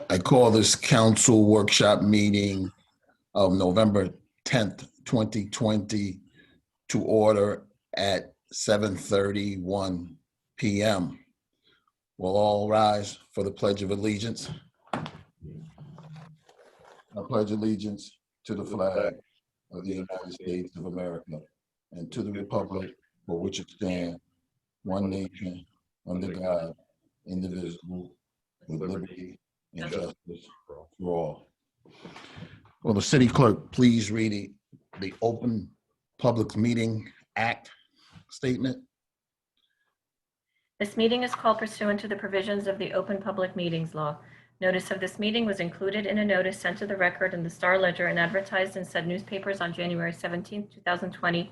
I call this council workshop meeting of November 10th, 2020 to order at 7:31 p.m. We'll all rise for the Pledge of Allegiance. I pledge allegiance to the flag of the United States of America and to the republic for which it stands, one nation, under God, indivisible, with liberty and justice for all. Will the city clerk please read the Open Public Meeting Act statement? This meeting is called pursuant to the provisions of the Open Public Meetings Law. Notice of this meeting was included in a notice sent to the record in the Star Ledger and advertised in said newspapers on January 17, 2020,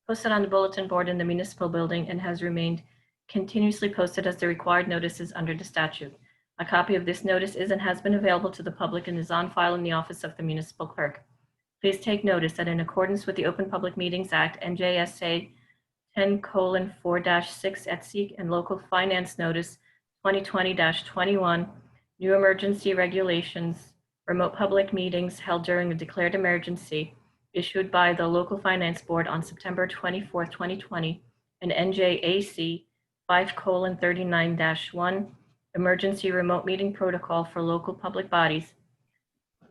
posted on the bulletin board in the municipal building, and has remained continuously posted as the required notices under the statute. A copy of this notice is and has been available to the public and is on file in the office of the municipal clerk. Please take notice that in accordance with the Open Public Meetings Act, NJSA 10:4-6 at SEEK and Local Finance Notice 2020-21, New Emergency Regulations, remote public meetings held during a declared emergency, issued by the Local Finance Board on September 24, 2020, and NJAC 5:39-1, Emergency Remote Meeting Protocol for Local Public Bodies,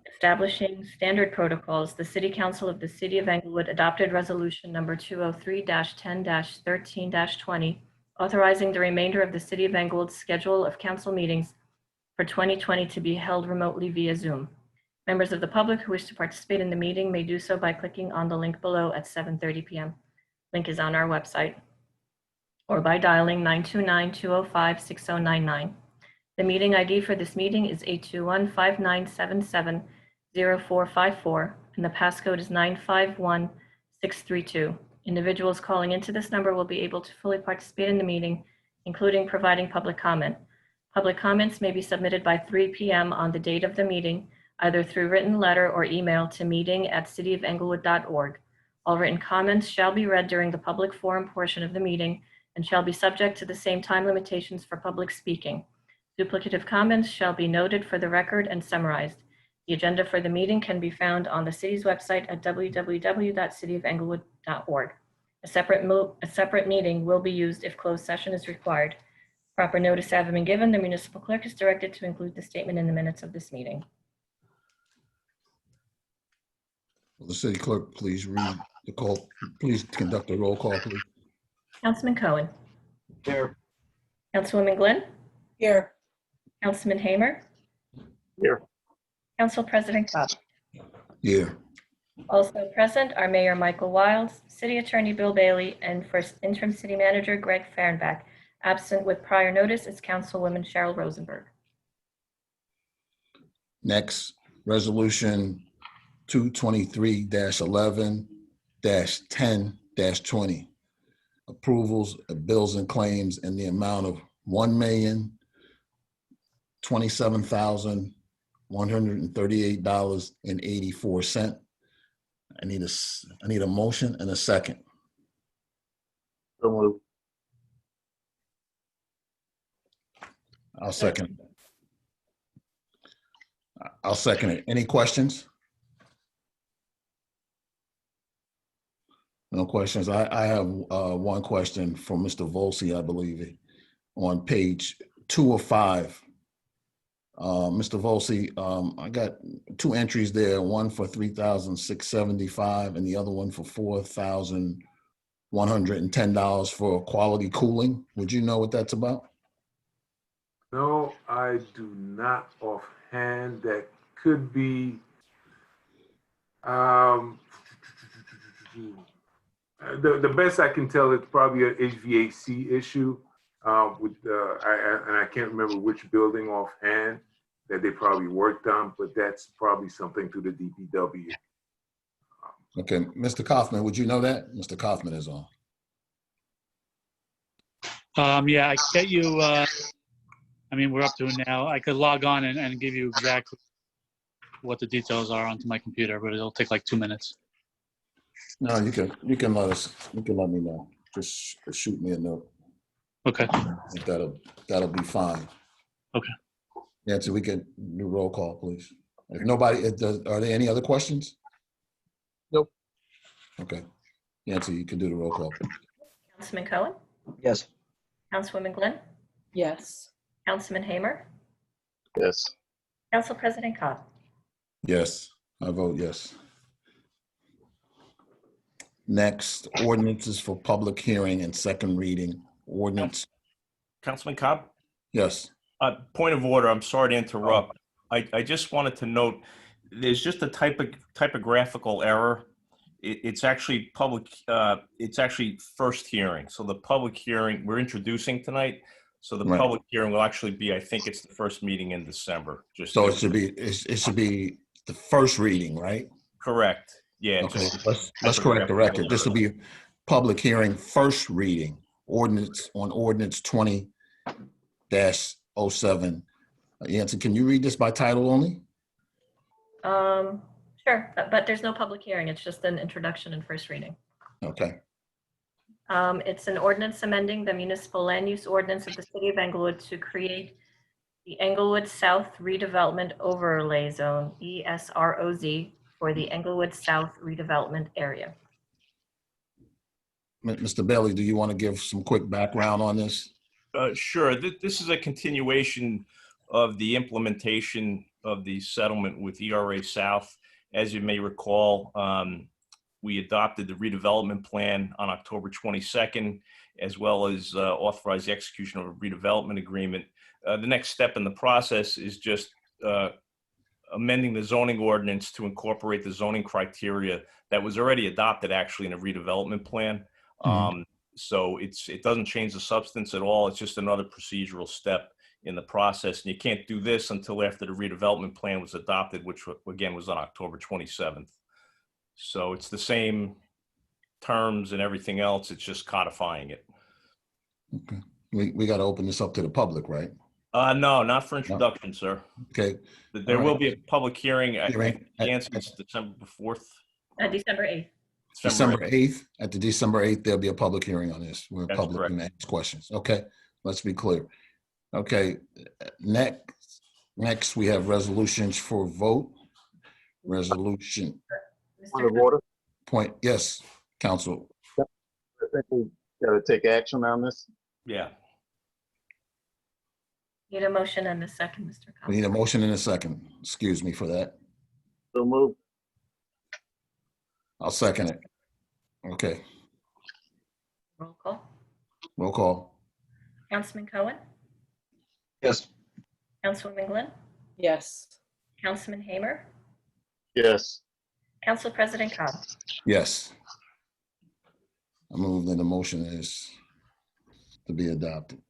establishing standard protocols. The City Council of the City of Englewood adopted Resolution Number 203-10-13-20, authorizing the remainder of the City of Englewood's schedule of council meetings for 2020 to be held remotely via Zoom. Members of the public who wish to participate in the meeting may do so by clicking on the link below at 7:30 p.m. Link is on our website, or by dialing 929-205-6099. The meeting ID for this meeting is 821-5977-0454, and the passcode is 951632. Individuals calling into this number will be able to fully participate in the meeting, including providing public comment. Public comments may be submitted by 3 p.m. on the date of the meeting, either through written letter or email to meeting@cityofenglewood.org. All written comments shall be read during the public forum portion of the meeting and shall be subject to the same time limitations for public speaking. Duplicative comments shall be noted for the record and summarized. The agenda for the meeting can be found on the city's website at www.cityofenglewood.org. A separate meeting will be used if closed session is required. Proper notice having been given, the municipal clerk is directed to include the statement in the minutes of this meeting. Will the city clerk please read the call? Please conduct a roll call, please. Councilman Cohen. Here. Councilwoman Glenn. Here. Councilman Hamer. Here. Council President Cobb. Here. Also present are Mayor Michael Wiles, City Attorney Bill Bailey, and First Interim City Manager Greg Fahrenbach. Absent with prior notice is Councilwoman Cheryl Rosenberg. Next, Resolution 223-11-10-20. Approvals of bills and claims in the amount of $1,027,138.84. I need a motion and a second. So moved. I'll second it. Any questions? No questions. I have one question for Mr. Volsi, I believe, on page 2 of 5. Mr. Volsi, I got 2 entries there, one for $3,675 and the other one for $4,110 for quality cooling. Would you know what that's about? No, I do not offhand. That could be the best I can tell. It's probably an HVAC issue and I can't remember which building offhand that they probably worked on, but that's probably something to the DPW. Okay, Mr. Kaufman, would you know that? Mr. Kaufman is on. Yeah, I can get you. I mean, we're up to it now. I could log on and give you exactly what the details are onto my computer, but it'll take like 2 minutes. No, you can let me know. Just shoot me a note. Okay. That'll be fine. Okay. Nancy, we can do roll call, please. If nobody, are there any other questions? Nope. Okay. Nancy, you can do the roll call. Councilman Cohen, Yes. Councilwoman Glenn, Yes. Councilman Hamer, Yes. Council President Cobb. Yes, I vote yes. Next, ordinances for public hearing and second reading. Ordinance, Councilman Cobb? yes. Point of order, I'm sorry to interrupt. I just wanted to note, there's just a typographical error. It's actually it's actually first hearing. So the public hearing, we're introducing tonight. So the Right. public hearing will actually be, I think it's the first meeting in December. So it should be the first reading, right? Correct. Yeah. Okay, just let's correct the record. typographical This will be public hearing, first reading, ordinance 20-07. Yancy, can you read this by title only? Sure, but there's no public hearing. It's just an introduction and first reading. Okay, It's an ordinance amending the municipal land use ordinance of the city of Englewood to create the Englewood South Redevelopment Overlay Zone, ESROZ, for the Englewood South redevelopment area. Mr. Bailey, do you want to give some quick background on this? Sure. This is a continuation of the implementation of the settlement with ERA South. As you may recall, we adopted the redevelopment plan on October 22nd, as well as authorized the execution of a redevelopment agreement. The next step in the process is just amending the zoning ordinance to incorporate the zoning criteria that was already adopted actually in a redevelopment plan. So it doesn't change the substance at all. It's just another procedural step in the process. And you can't do this until after the redevelopment plan was adopted, which again was on October 27th. So it's the same terms and everything else. It's just codifying it. Okay, we got to open this up to the public, right? No, not for introduction, sir. Okay. There will be a public hearing. Hearing at- It's December 4th. December 8th. December 8th, at the December 8th, there'll be a public hearing on this where That's public can ask questions. Okay, let's be clear. Okay, next we have resolutions for vote. Resolution Point of order. point, yes, council. I think we gotta take action on this. Yeah. Need a motion and a second, Mr. We Cobb. need a motion in a second. Excuse me for that. So move. I'll second it. Okay, Roll call. roll call. Councilman Cohen, Yes. Councilwoman Glenn, Yes. Councilman Hamer, Yes. Council President Cobb. Yes. I move that the motion is to be adopted.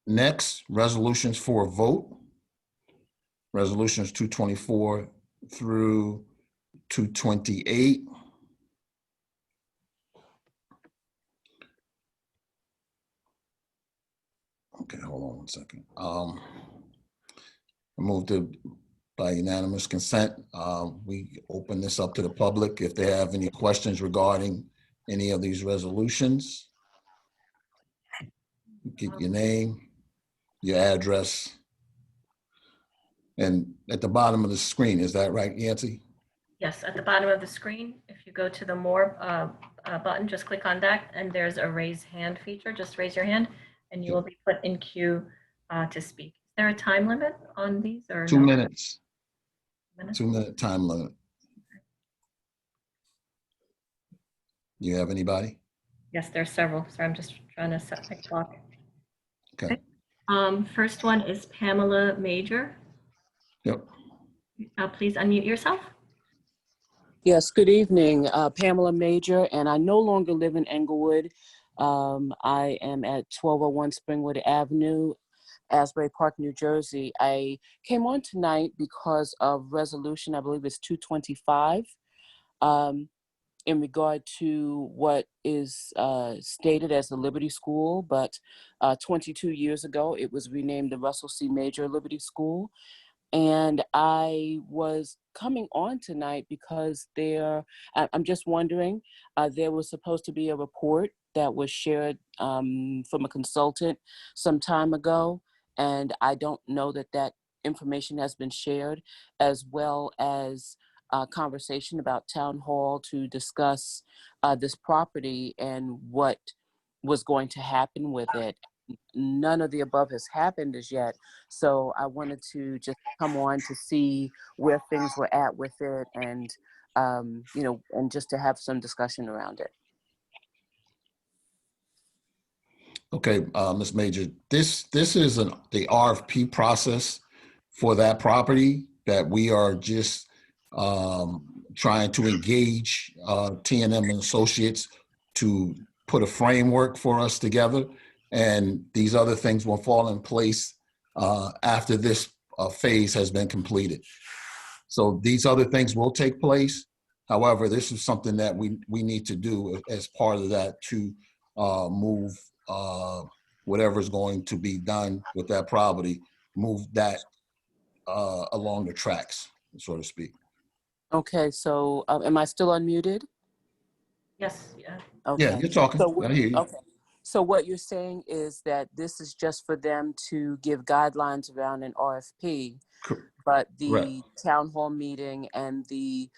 Next, resolutions for a vote. Resolutions 224 through 228. Okay, hold on one second. I move to, by unanimous consent, we open this up to the public. If they have any questions regarding any of these resolutions, get your name, your address, and at the bottom of the screen, is that right, Yancy? Yes, at the bottom of the screen, if you go to the More button, just click on that, and there's a raise hand feature. Just raise your hand, and you will be put in queue to speak. Is there a time limit on these, or 2 no? minutes, Minutes? 2-minute time limit. You have anybody? Yes, there's several, so I'm just trying to set the clock. Okay. First one is Pamela Major. Yep. Please unmute yourself. Yes, good evening, Pamela Major, and I no longer live in Englewood. I am at 1201 Springwood Avenue, Asbury Park, New Jersey. I came on tonight because of resolution, I believe it's 225, in regard to what is stated as the Liberty School, but 22 years ago, it was renamed the Russell C. Major Liberty School. And I was coming on tonight because I'm just wondering, there was supposed to be a report that was shared from a consultant some time ago. and I don't know that that information has been shared, as well as conversation about town hall to discuss this property and what was going to happen with it. None of the above has happened as yet. So I wanted to just come on to see where things were at with it, and, and just to have some discussion around it. Okay, Ms. Major, this is the RFP process for that property that we are just trying to engage T&M and Associates to put a framework for us together. And these other things will fall in place after this phase has been completed. So these other things will take place. However, this is something that we need to do as part of that to move whatever's going to be done with that property, move that along the tracks, so to speak. Okay, so am I still unmuted? Yes, yeah. Okay. Yeah, you're talking. So, I hear you. okay. So what you're saying is that this is just for them to give guidelines around an RFP, but Correct. the town hall meeting and the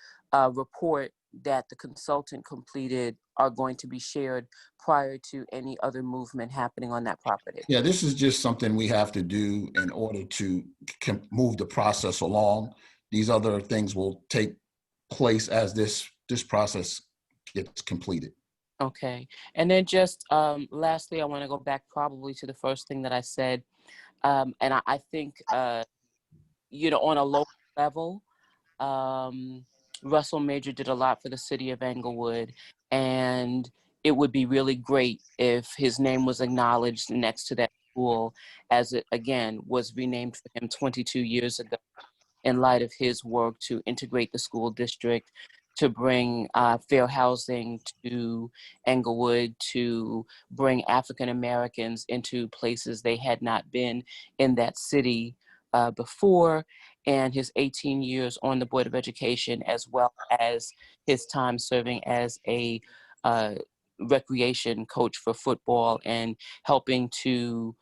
report that the consultant completed are going to be shared prior to any other movement happening on that property. Yeah, this is just something we have to do in order to move the process along. These other things will take place as this process gets completed. Okay. And then just lastly, I want to go back probably to the first thing that I said. And I think, on a local level, Russell Major did a lot for the city of Englewood, and it would be really great if his name was acknowledged next to that school, as it again was renamed for him 22 years ago, in light of his work to integrate the school district, to bring fair housing to Englewood, to bring African Americans into places they had not been in that city before, and his 18 years on the Board of Education, as well as his time serving as a recreation coach for football and helping to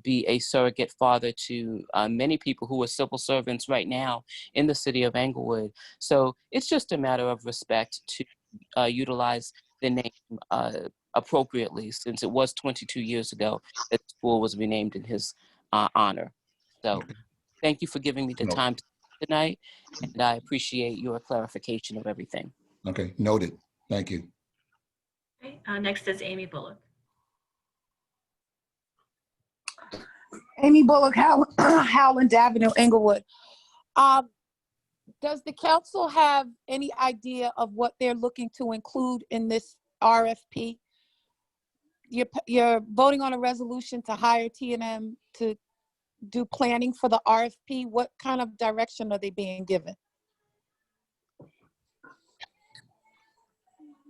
be a surrogate father to many people who are civil servants right now in the city of Englewood. So it's just a matter of respect to utilize the name appropriately, since it was 22 years ago that the school was renamed in his honor. So thank you for giving me the time tonight, and I appreciate your clarification of everything. Okay, noted. Thank you. Okay, next is Amy Bullock. Amy Bullock, Howland Avenue, Englewood. Does the council have any idea of what they're looking to include in this RFP? You're voting on a resolution to hire T&M to do planning for the RFP. What kind of direction are they being given?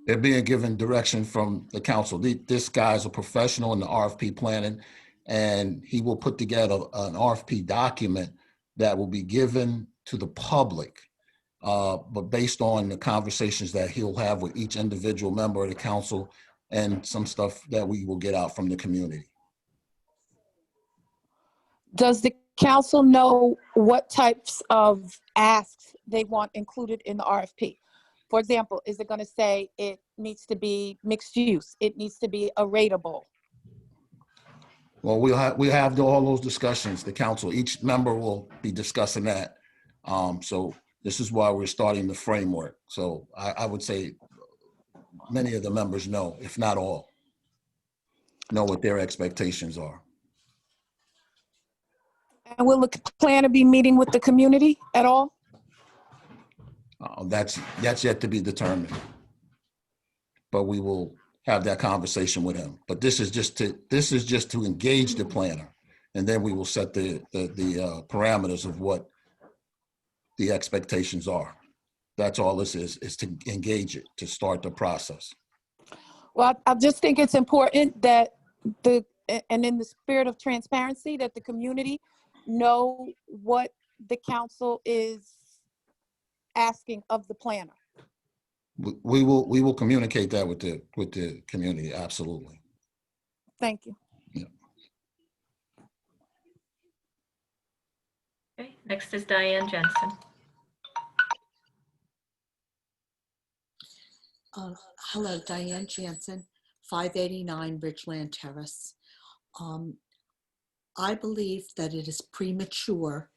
They're being given direction from the council. This guy's a professional in the RFP planning, and he will put together an RFP document that will be given to the public, but based on the conversations that he'll have with each individual member of the council and some stuff that we will get out from the community. Does the council know what types of asks they want included in the RFP? For example, is it going to say it needs to be mixed use? It needs to be a rateable? Well, we'll have all those discussions. The council, each member will be discussing that. So this is why we're starting the framework. So I would say many of the members know, if not all, know what their expectations are. And will the planner be meeting with the community at all? That's yet to be determined, but we will have that conversation with him. But this is just to engage the planner, and then we will set the parameters of what the expectations are. That's all this is to engage it, to start the process. Well, I just think it's important that and in the spirit of transparency, that the community know what the council is asking of the planner. We will communicate that with the community. Absolutely. Thank you. Yeah. Next is Diane Jensen. Hello, Diane Jansen, 589 Ridgeland Terrace. I believe that it is premature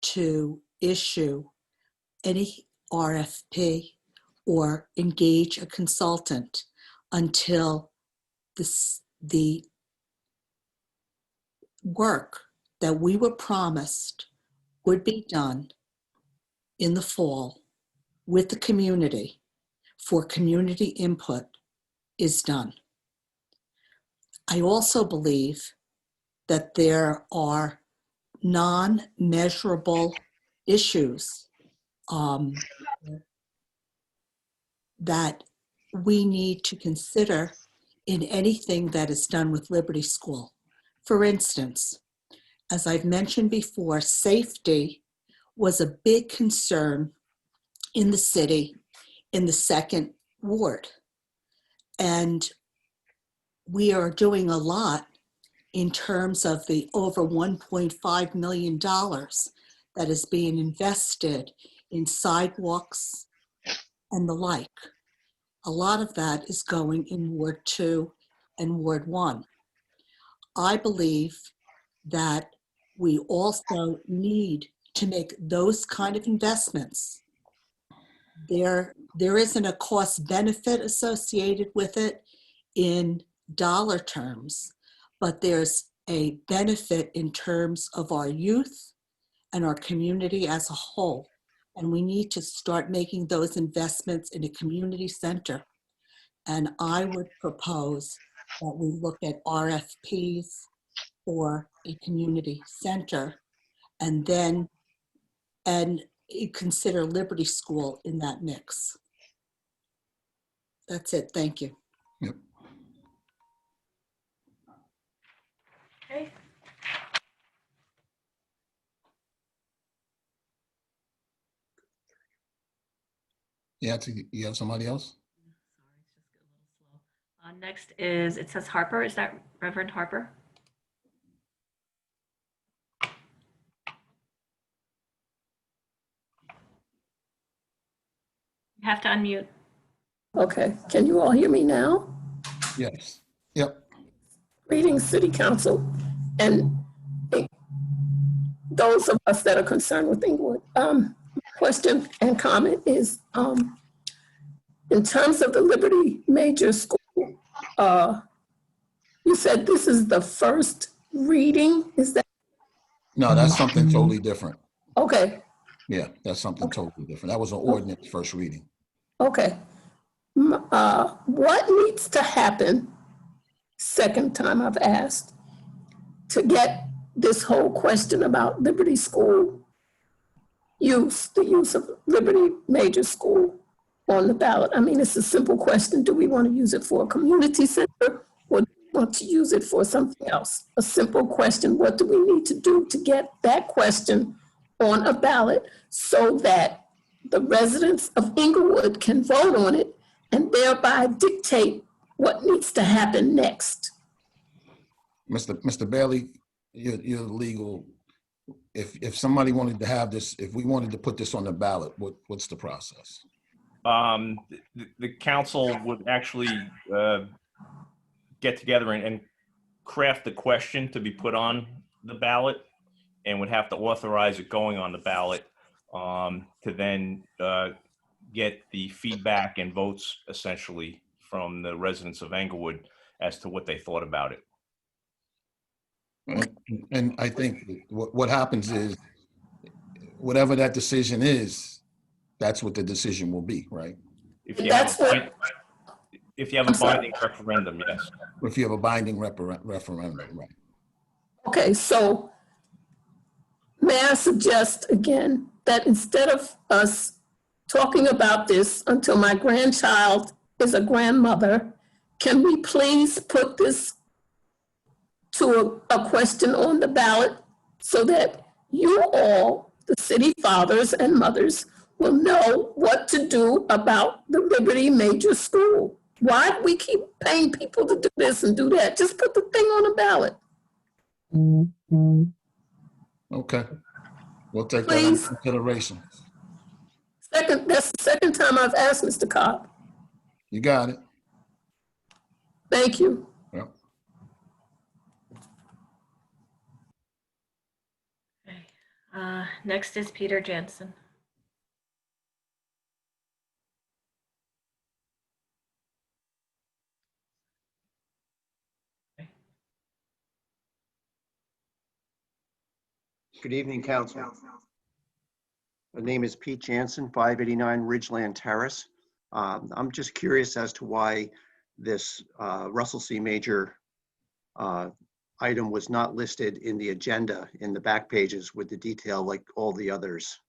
to issue any RFP or engage a consultant until the work that we were promised would be done in the fall with the community for community input is done. I also believe that there are non-measurable issues that we need to consider in anything that is done with Liberty School. For instance, as I've mentioned before, safety was a big concern in the city in the second ward. And we are doing a lot in terms of the over $1.5 million that is being invested in sidewalks and the like. A lot of that is going in Ward 2 and Ward 1. I believe that we also need to make those kind of investments. There isn't a cost benefit associated with it in dollar terms, but there's a benefit in terms of our youth and our community as a whole. And we need to start making those investments in a community center. And I would propose that we look at RFPs for a community center and then consider Liberty School in that mix. That's it. Thank you. Yep. Okay. Yeah, you have somebody else? Sorry, it's just a little slow. Next is, it says Harper. Is that Reverend Harper? You have to unmute. Okay, can you all hear me now? Yes. Yep. Greetings, City Council, and those of us that are concerned with Englewood. Question and comment is, in terms of the Liberty Major School, you said this is the first reading, is that? No, that's something totally different. Okay, Yeah, that's something totally different. That was an ordinance first reading. okay. What needs to happen, second time I've asked, to get this whole question about Liberty School use, the use of Liberty Major School on the ballot? I mean, it's a simple question. Do we want to use it for a community center or do we want to use it for something else? A simple question. What do we need to do to get that question on a ballot so that the residents of Englewood can vote on it and thereby dictate what needs to happen next? Mr. Bailey, you're legal. If somebody wanted to have this, if we wanted to put this on the ballot, what's the process? The council would actually get together and craft the question to be put on the ballot and would have to authorize it going on the ballot to then get the feedback and votes essentially from the residents of Englewood as to what they thought about it. And I think what happens is, whatever that decision is, that's what the decision will be, right? If you have a binding referendum, yes. If you have a binding referendum, right? Okay, so may I suggest again that instead of us talking about this until my grandchild is a grandmother, can we please put this to a question on the ballot so that you all, the city fathers and mothers, will know what to do about the Liberty Major School? Why do we keep paying people to do this and do that? Just put the thing on the ballot. Okay. We'll take that into Please. consideration. That's the second time I've asked, Mr. Cobb. You got it. Thank you. Yep. Next is Peter Jansen. Good evening, Council. My name is Pete Jansen, 589 Ridgeland Terrace. I'm just curious as to why this Russell C. Major item was not listed in the agenda in the back pages with the detail like all the others.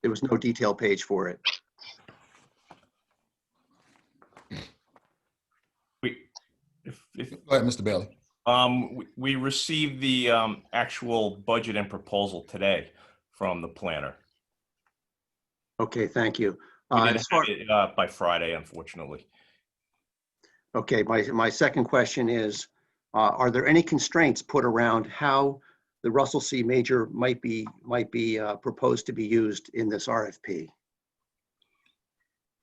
There was no detail page for it. Go ahead, Mr. Bailey. We received the actual budget and proposal today from the planner. Okay, thank you. We didn't have it by Friday, unfortunately. Okay, my second question is, are there any constraints put around how the Russell C. Major might be proposed to be used in this RFP?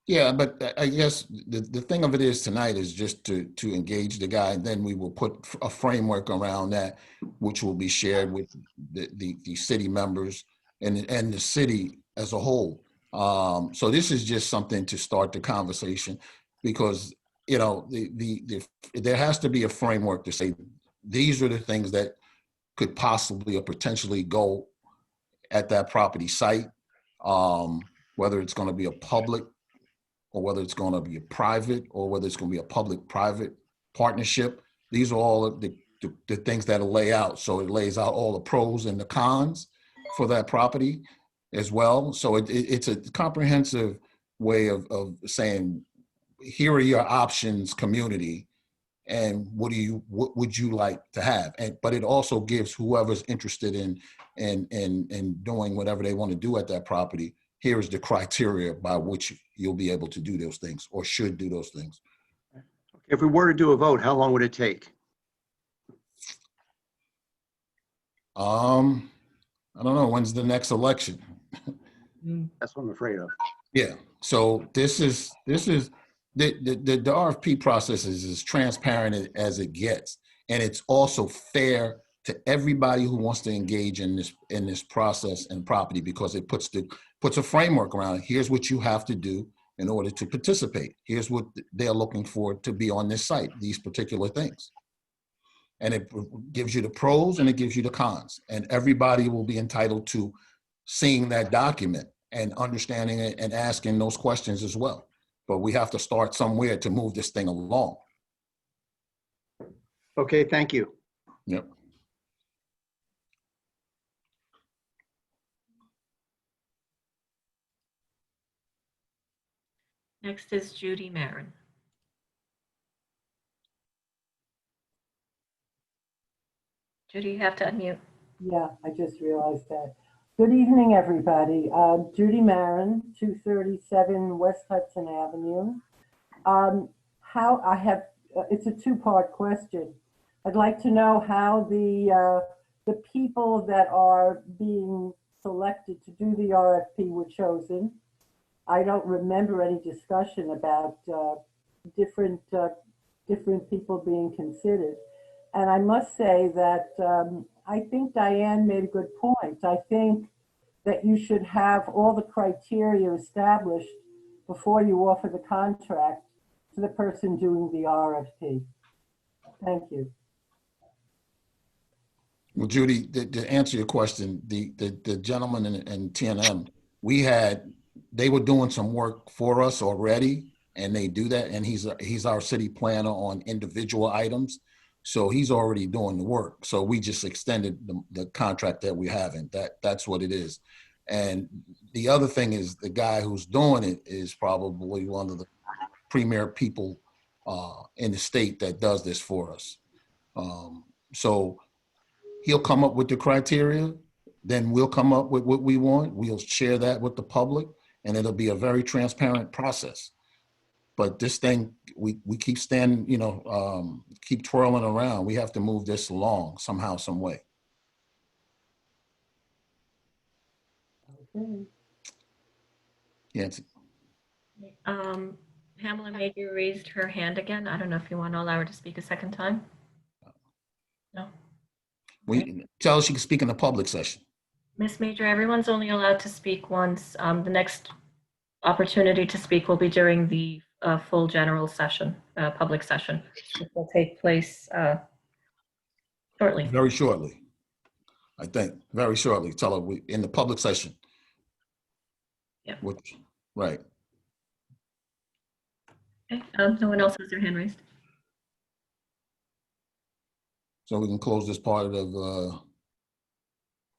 Yeah, but I guess the thing of it is tonight is just to engage the guy, and then we will put a framework around that, which will be shared with the city members and the city as a whole. So this is just something to start the conversation, because you know there has to be a framework to say these are the things that could possibly or potentially go at that property site, whether it's going to be a public, or whether it's going to be a private, or whether it's going to be a public-private partnership. These are all the things that'll lay out. So it lays out all the pros and the cons for that property as well. So it's a comprehensive way of saying, here are your options, community, and what would you like to have? But it also gives whoever's interested in doing whatever they want to do at that property, here is the criteria by which you'll be able to do those things or should do those things. If we were to do a vote, how long would it take? I don't know, when's the next election? That's what I'm afraid of. Yeah, so this is the RFP process is as transparent as it gets, and it's also fair to everybody who wants to engage in this process and property, because it puts a framework around it. Here's what you have to do in order to participate. Here's what they're looking for to be on this site, these particular things. And it gives you the pros and it gives you the cons, and everybody will be entitled to seeing that document and understanding it and asking those questions as well. But we have to start somewhere to move this thing along. Okay, thank you. Yep. Next is Judy Marin. Judy, you have to unmute. Yeah, I just realized that. Good evening, everybody. Judy Marin, 237 West Hudson Avenue. It's a two-part question. I'd like to know how the people that are being selected to do the RFP were chosen. I don't remember any discussion about different people being considered. And I must say that I think Diane made a good point. I think that you should have all the criteria established before you offer the contract to the person doing the RFP. Thank you. Well, Judy, to answer your question, the gentleman in TNM, they were doing some work for us already, and they do that. And he's our city planner on individual items. So he's already doing the work. So we just extended the contract that we have, and that's what it is. And the other thing is the guy who's doing it is probably one of the premier people in the state that does this for us. So he'll come up with the criteria, then we'll come up with what we want. We'll share that with the public, and it'll be a very transparent process. But this thing, we keep keep twirling around. We have to move this along somehow, some way. Okay. Yancy. Pamela Major raised her hand again. I don't know if you want to allow her to speak a second time. No. We tell her she can speak in the public session. Miss Major, everyone's only allowed to speak once. The next opportunity to speak will be during the full general session, public session, which will take place shortly. Very shortly. I think, very shortly. Tell her we in the public session. Yeah. Which, right. Okay. No one else has their hand raised. So we can close this part of the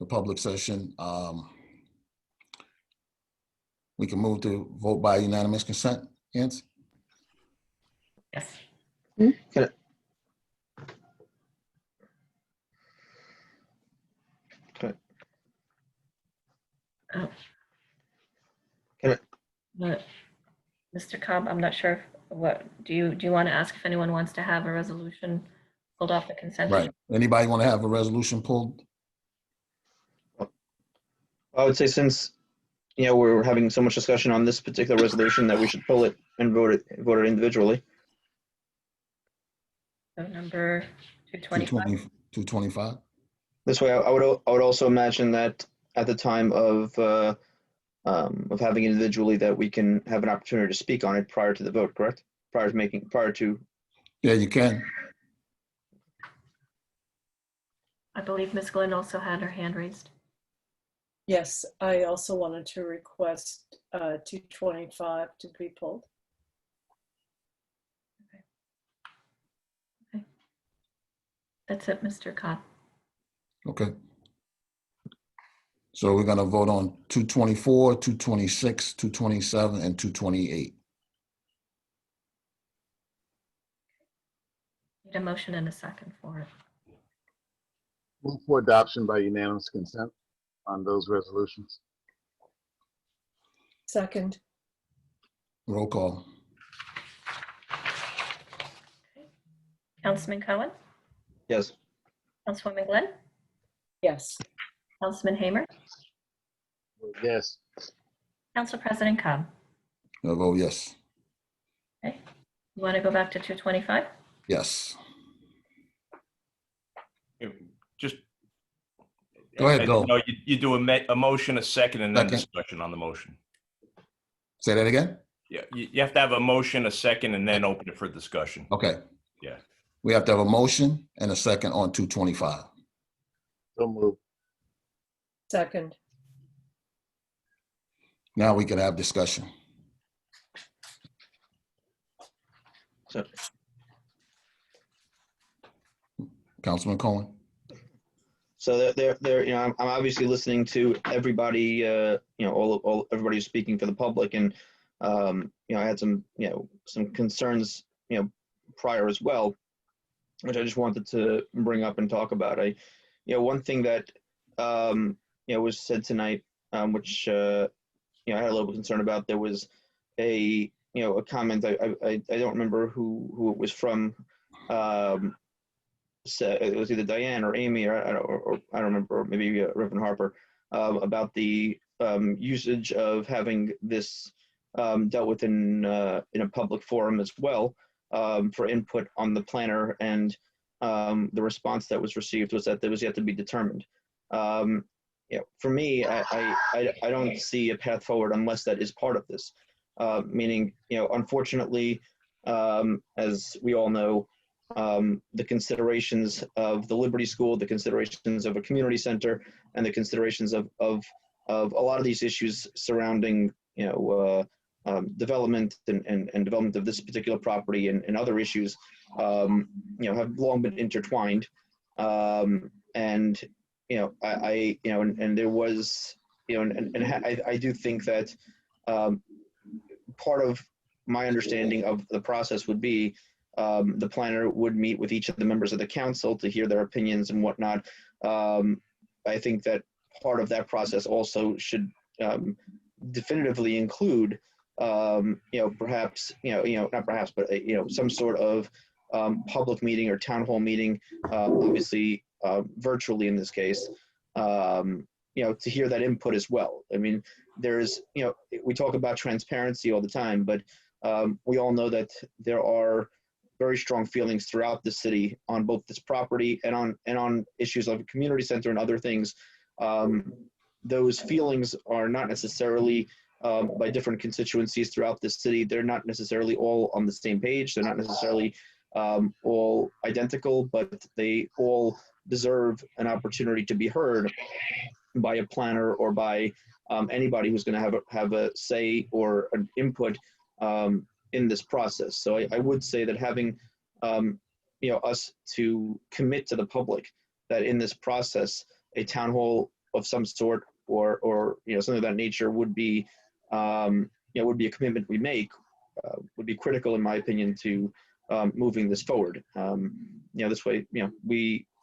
public session. We can move to vote by unanimous consent. Yancy? Yes. Can Oh. Can I- But, Mr. Cobb, I'm not sure what do you want to ask if anyone wants to have a resolution pulled off the consent? Right. Anybody want to have a resolution pulled? I would say since, we're having so much discussion on this particular resolution that we should pull it and vote it individually. So number 225. 225? This way, I would also imagine that at the time of having it individually, that we can have an opportunity to speak on it prior to the vote, correct? Prior to. Yeah, you can. I believe Ms. Glenn also had her hand raised. Yes, I also wanted to request 225 to be pulled. Okay. That's it, Mr. Cobb. Okay. So we're going to vote on 224, 226, 227, and 228. Need a motion and a second for it. Move for adoption by unanimous consent on those resolutions. Second. Roll call. Councilman Cohen? Yes. Councilwoman Glenn? Yes. Councilman Hamer? Yes. Council President Cobb? I vote yes. Okay. You want to go back to 225? Yes. Just. Go ahead, go. No, you do a motion, a second, and then Second. discussion on the motion. Say that again? Yeah, you have to have a motion, a second, and then open it for discussion. Okay. Yeah. We have to have a motion and a second on 225. So move. Second. Now we can have discussion. So, Councilman Cohen? so there, I'm obviously listening to everybody, everybody who's speaking for the public, and I had some concerns, prior as well, which I just wanted to bring up and talk about. One thing that was said tonight, which I had a little bit of concern about. There was a comment. I don't remember who it was from. It was either Diane or Amy, or I don't remember, or maybe Reverend Harper, about the usage of having this dealt with in a public forum as well, for input on the planner, and the response that was received was that there was yet to be determined. For me, I don't see a path forward unless that is part of this. Meaning, unfortunately, as we all know, the considerations of the Liberty School, the considerations of a community center, and the considerations of a lot of these issues surrounding development and development of this particular property and other issues, have long been intertwined. And there was, I do think that part of my understanding of the process would be the planner would meet with each of the members of the council to hear their opinions and whatnot. I think that part of that process also should definitively include, perhaps, not perhaps, but some sort of public meeting or town hall meeting, obviously virtually in this case, to hear that input as well. I mean, there's, we talk about transparency all the time, but we all know that there are very strong feelings throughout the city on both this property and on issues like a community center and other things. Those feelings are not necessarily by different constituencies throughout the city. They're not necessarily all on the same page. They're not necessarily all identical, but they all deserve an opportunity to be heard by a planner or by anybody who's going to have a say or an input in this process. So I would say that having us to commit to the public that in this process a town hall of some sort or something of that nature would be would be a commitment we make, would be critical in my opinion to moving this forward. This way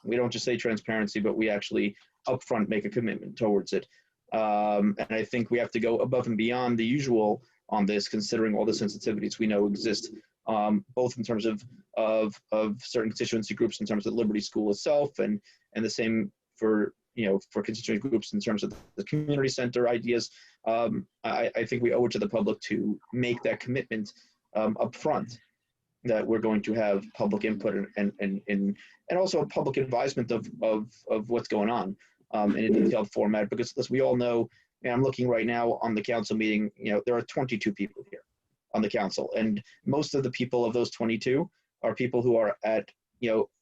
we don't just say transparency, but we actually upfront make a commitment towards it. And I think we have to go above and beyond the usual on this, considering all the sensitivities we know exist, both in terms of certain constituency groups in terms of Liberty School itself, and the same for constituency groups in terms of the community center ideas. I think we owe it to the public to make that commitment up front, that we're going to have public input and also a public advisement of what's going on in a detailed format, because as we all know, and I'm looking right now on the council meeting, there are 22 people here on the council, and most of the people of those 22 are people who are at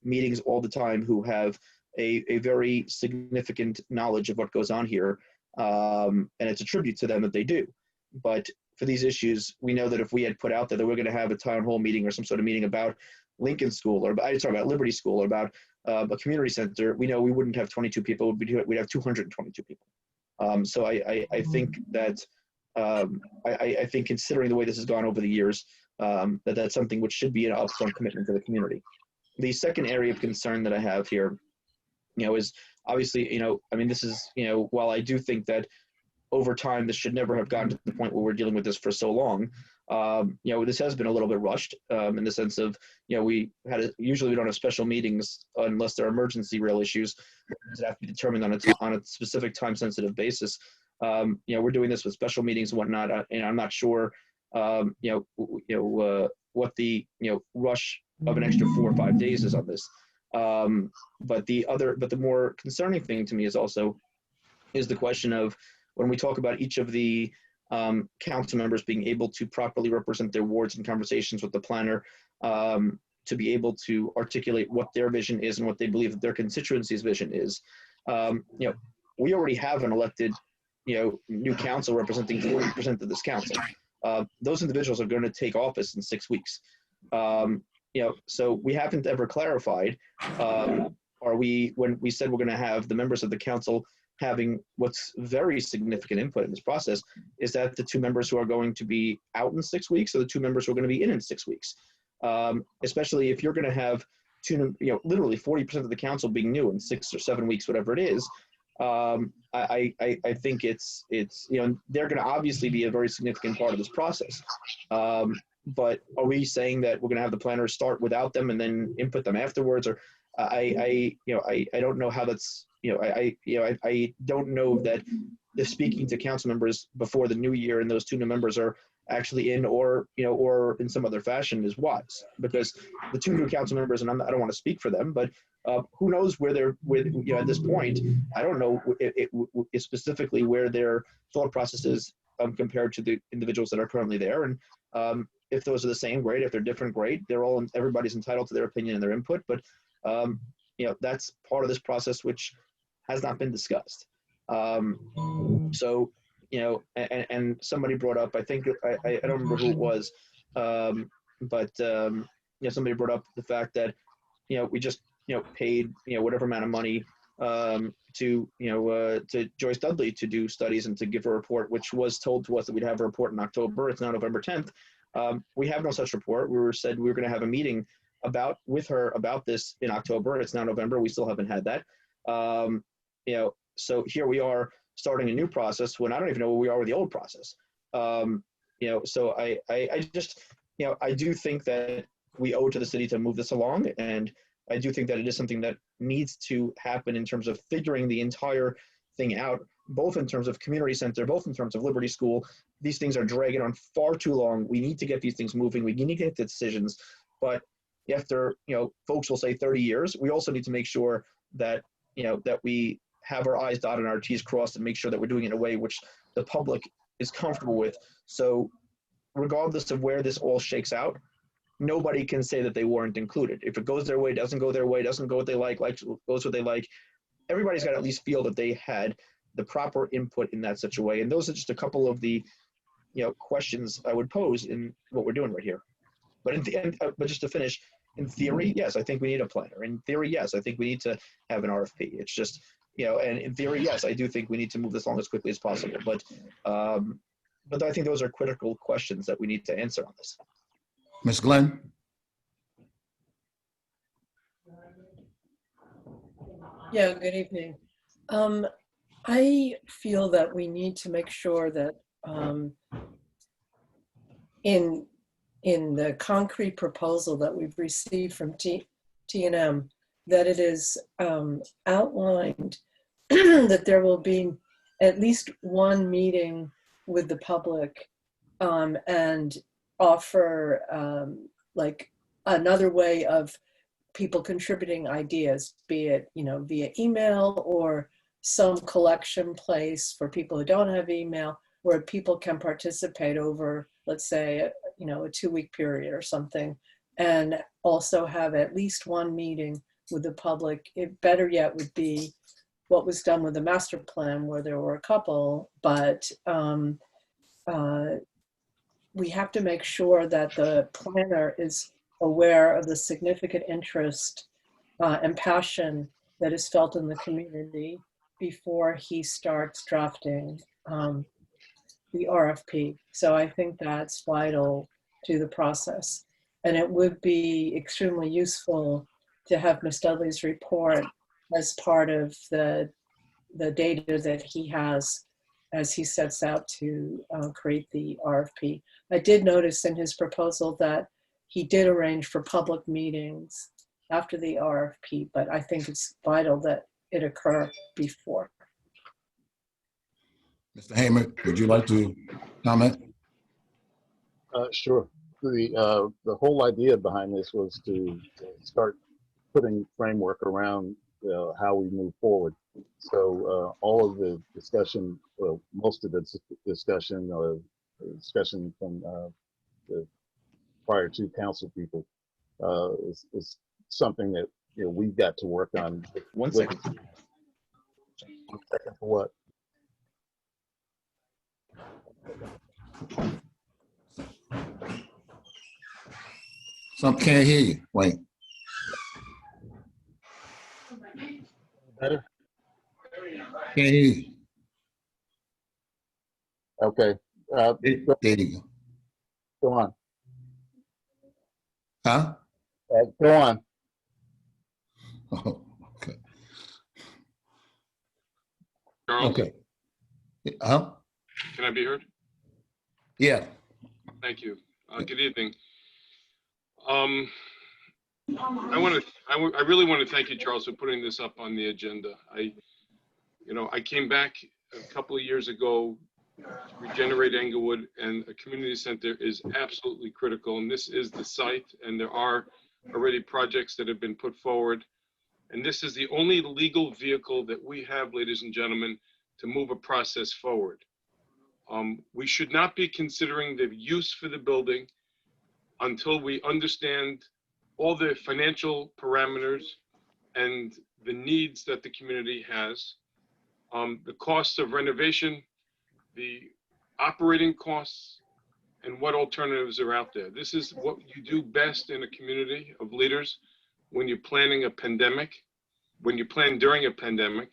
meetings all the time, who have a very significant knowledge of what goes on here, and it's a tribute to them that they do. But for these issues, we know that if we had put out there that we're going to have a town hall meeting or some sort of meeting about Lincoln School or about Liberty School or about a community center, we know we wouldn't have 22 people. We'd have 222 people. So I think that I think considering the way this has gone over the years, that's something which should be an upfront commitment to the community. The second area of concern that I have here, is obviously, this is, while I do think that over time this should never have gotten to the point where we're dealing with this for so long, this has been a little bit rushed in the sense of, usually we don't have special meetings unless there are emergency real issues that have to be determined on a specific time sensitive basis. We're doing this with special meetings and whatnot, and I'm not sure, what the, rush of an extra 4 or 5 days is on this. But the more concerning thing to me is the question of, when we talk about each of the council members being able to properly represent their wards in conversations with the planner, to be able to articulate what their vision is and what they believe that their constituency's vision is. We already have an elected, new council representing 40% of this council. Those individuals are going to take office in 6 weeks. So we haven't ever clarified, when we said we're going to have the members of the council having what's very significant input in this process, is that the 2 members who are going to be out in 6 weeks or the 2 members who are going to be in 6 weeks? Especially if you're going to have literally 40% of the council being new in 6 or 7 weeks, whatever it is. I think it's they're going to obviously be a very significant part of this process. But are we saying that we're going to have the planners start without them and then input them afterwards? Or I don't know how that's, I don't know that if speaking to council members before the new year and those 2 new members are actually in, or in some other fashion, is wise, because the 2 new council members, and I don't want to speak for them, but who knows where they're at this point. I don't know specifically where their thought process is compared to the individuals that are currently there. And if those are the same, great. If they're different, great. Everybody's entitled to their opinion and their input, but that's part of this process which has not been discussed. So, and somebody brought up, I think, I don't remember who it was, but somebody brought up the fact that, we just, paid, whatever amount of money to Joyce Dudley to do studies and to give a report, which was told to us that we'd have a report in October. It's now November 10th. We have no such report. We were said we were going to have a meeting with her about this in October. It's now November. We still haven't had that. So here we are starting a new process when I don't even know where we are with the old process. So I just, I do think that we owe it to the city to move this along. And I do think that it is something that needs to happen in terms of figuring the entire thing out both in terms of community center, both in terms of Liberty School. These things are dragging on far too long. We need to get these things moving. We need to get the decisions. But after, folks will say 30 years, we also need to make sure that, that we have our I's dotted and our T's crossed and make sure that we're doing it in a way which the public is comfortable with. So regardless of where this all shakes out, nobody can say that they weren't included. If it goes their way, doesn't go their way, doesn't go what they like, goes what they like, everybody's got to at least feel that they had the proper input in that such a way. And those are just a couple of the, questions I would pose in what we're doing right here. But in the end, but just to finish, in theory, yes, I think we need a planner. In theory, yes, I think we need to have an RFP. It's just, and in theory, yes, I do think we need to move this along as quickly as possible. But I think those are critical questions that we need to answer on this. Ms. Glenn? Yeah, good evening. I feel that we need to make sure that in the concrete proposal that we've received from T&M, that it is outlined that there will be at least one meeting with the public and offer like another way of people contributing ideas, be it, via email or some collection place for people who don't have email, where people can participate over, let's say, a 2-week period or something, and also have at least one meeting with the public. It better yet would be what was done with the master plan, where there were a couple, but we have to make sure that the planner is aware of the significant interest and passion that is felt in the community before he starts drafting the RFP. So I think that's vital to the process. And it would be extremely useful to have Ms. Dudley's report as part of the data that he has as he sets out to create the RFP. I did notice in his proposal that he did arrange for public meetings after the RFP, but I think it's vital that it occur before. Mr. Hamer, would you like to comment? Sure. The whole idea behind this was to start putting framework around how we move forward. So all of the discussion, well, most of the discussion or discussion from the prior two council people is something that we've got to work on. One second. 1 second for what? Some can't hear you. Wait. Better? Can't hear you. Okay. There you go. Go on. Huh? Go on. Oh, okay. Charles, Okay. Huh? can I be heard? Yeah. Thank you. Good evening. I really want to thank you, Charles, for putting this up on the agenda. I came back a couple of years ago to regenerate Englewood, and a community center is absolutely critical. And this is the site, and there are already projects that have been put forward. And this is the only legal vehicle that we have, ladies and gentlemen, to move a process forward. We should not be considering the use for the building until we understand all the financial parameters and the needs that the community has, the costs of renovation, the operating costs, and what alternatives are out there. This is what you do best in a community of leaders when you're planning a pandemic, when you plan during a pandemic,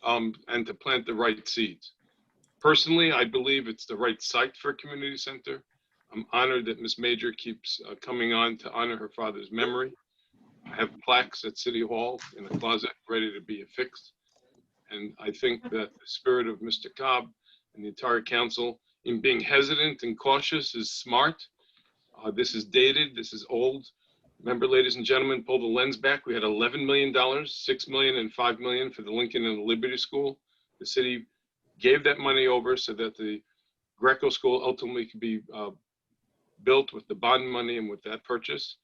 and to plant the right seeds. Personally, I believe it's the right site for a community center. I'm honored that Ms. Major keeps coming on to honor her father's memory. I have plaques at City Hall in a closet ready to be affixed. And I think that the spirit of Mr. Cobb and the entire council in being hesitant and cautious is smart. This is dated, this is old. Remember, ladies and gentlemen, pull the lens back. We had $11 million, $6 million and $5 million for the Lincoln and the Liberty School. The city gave that money over so that the Greco School ultimately could be built with the bond money and with that purchase.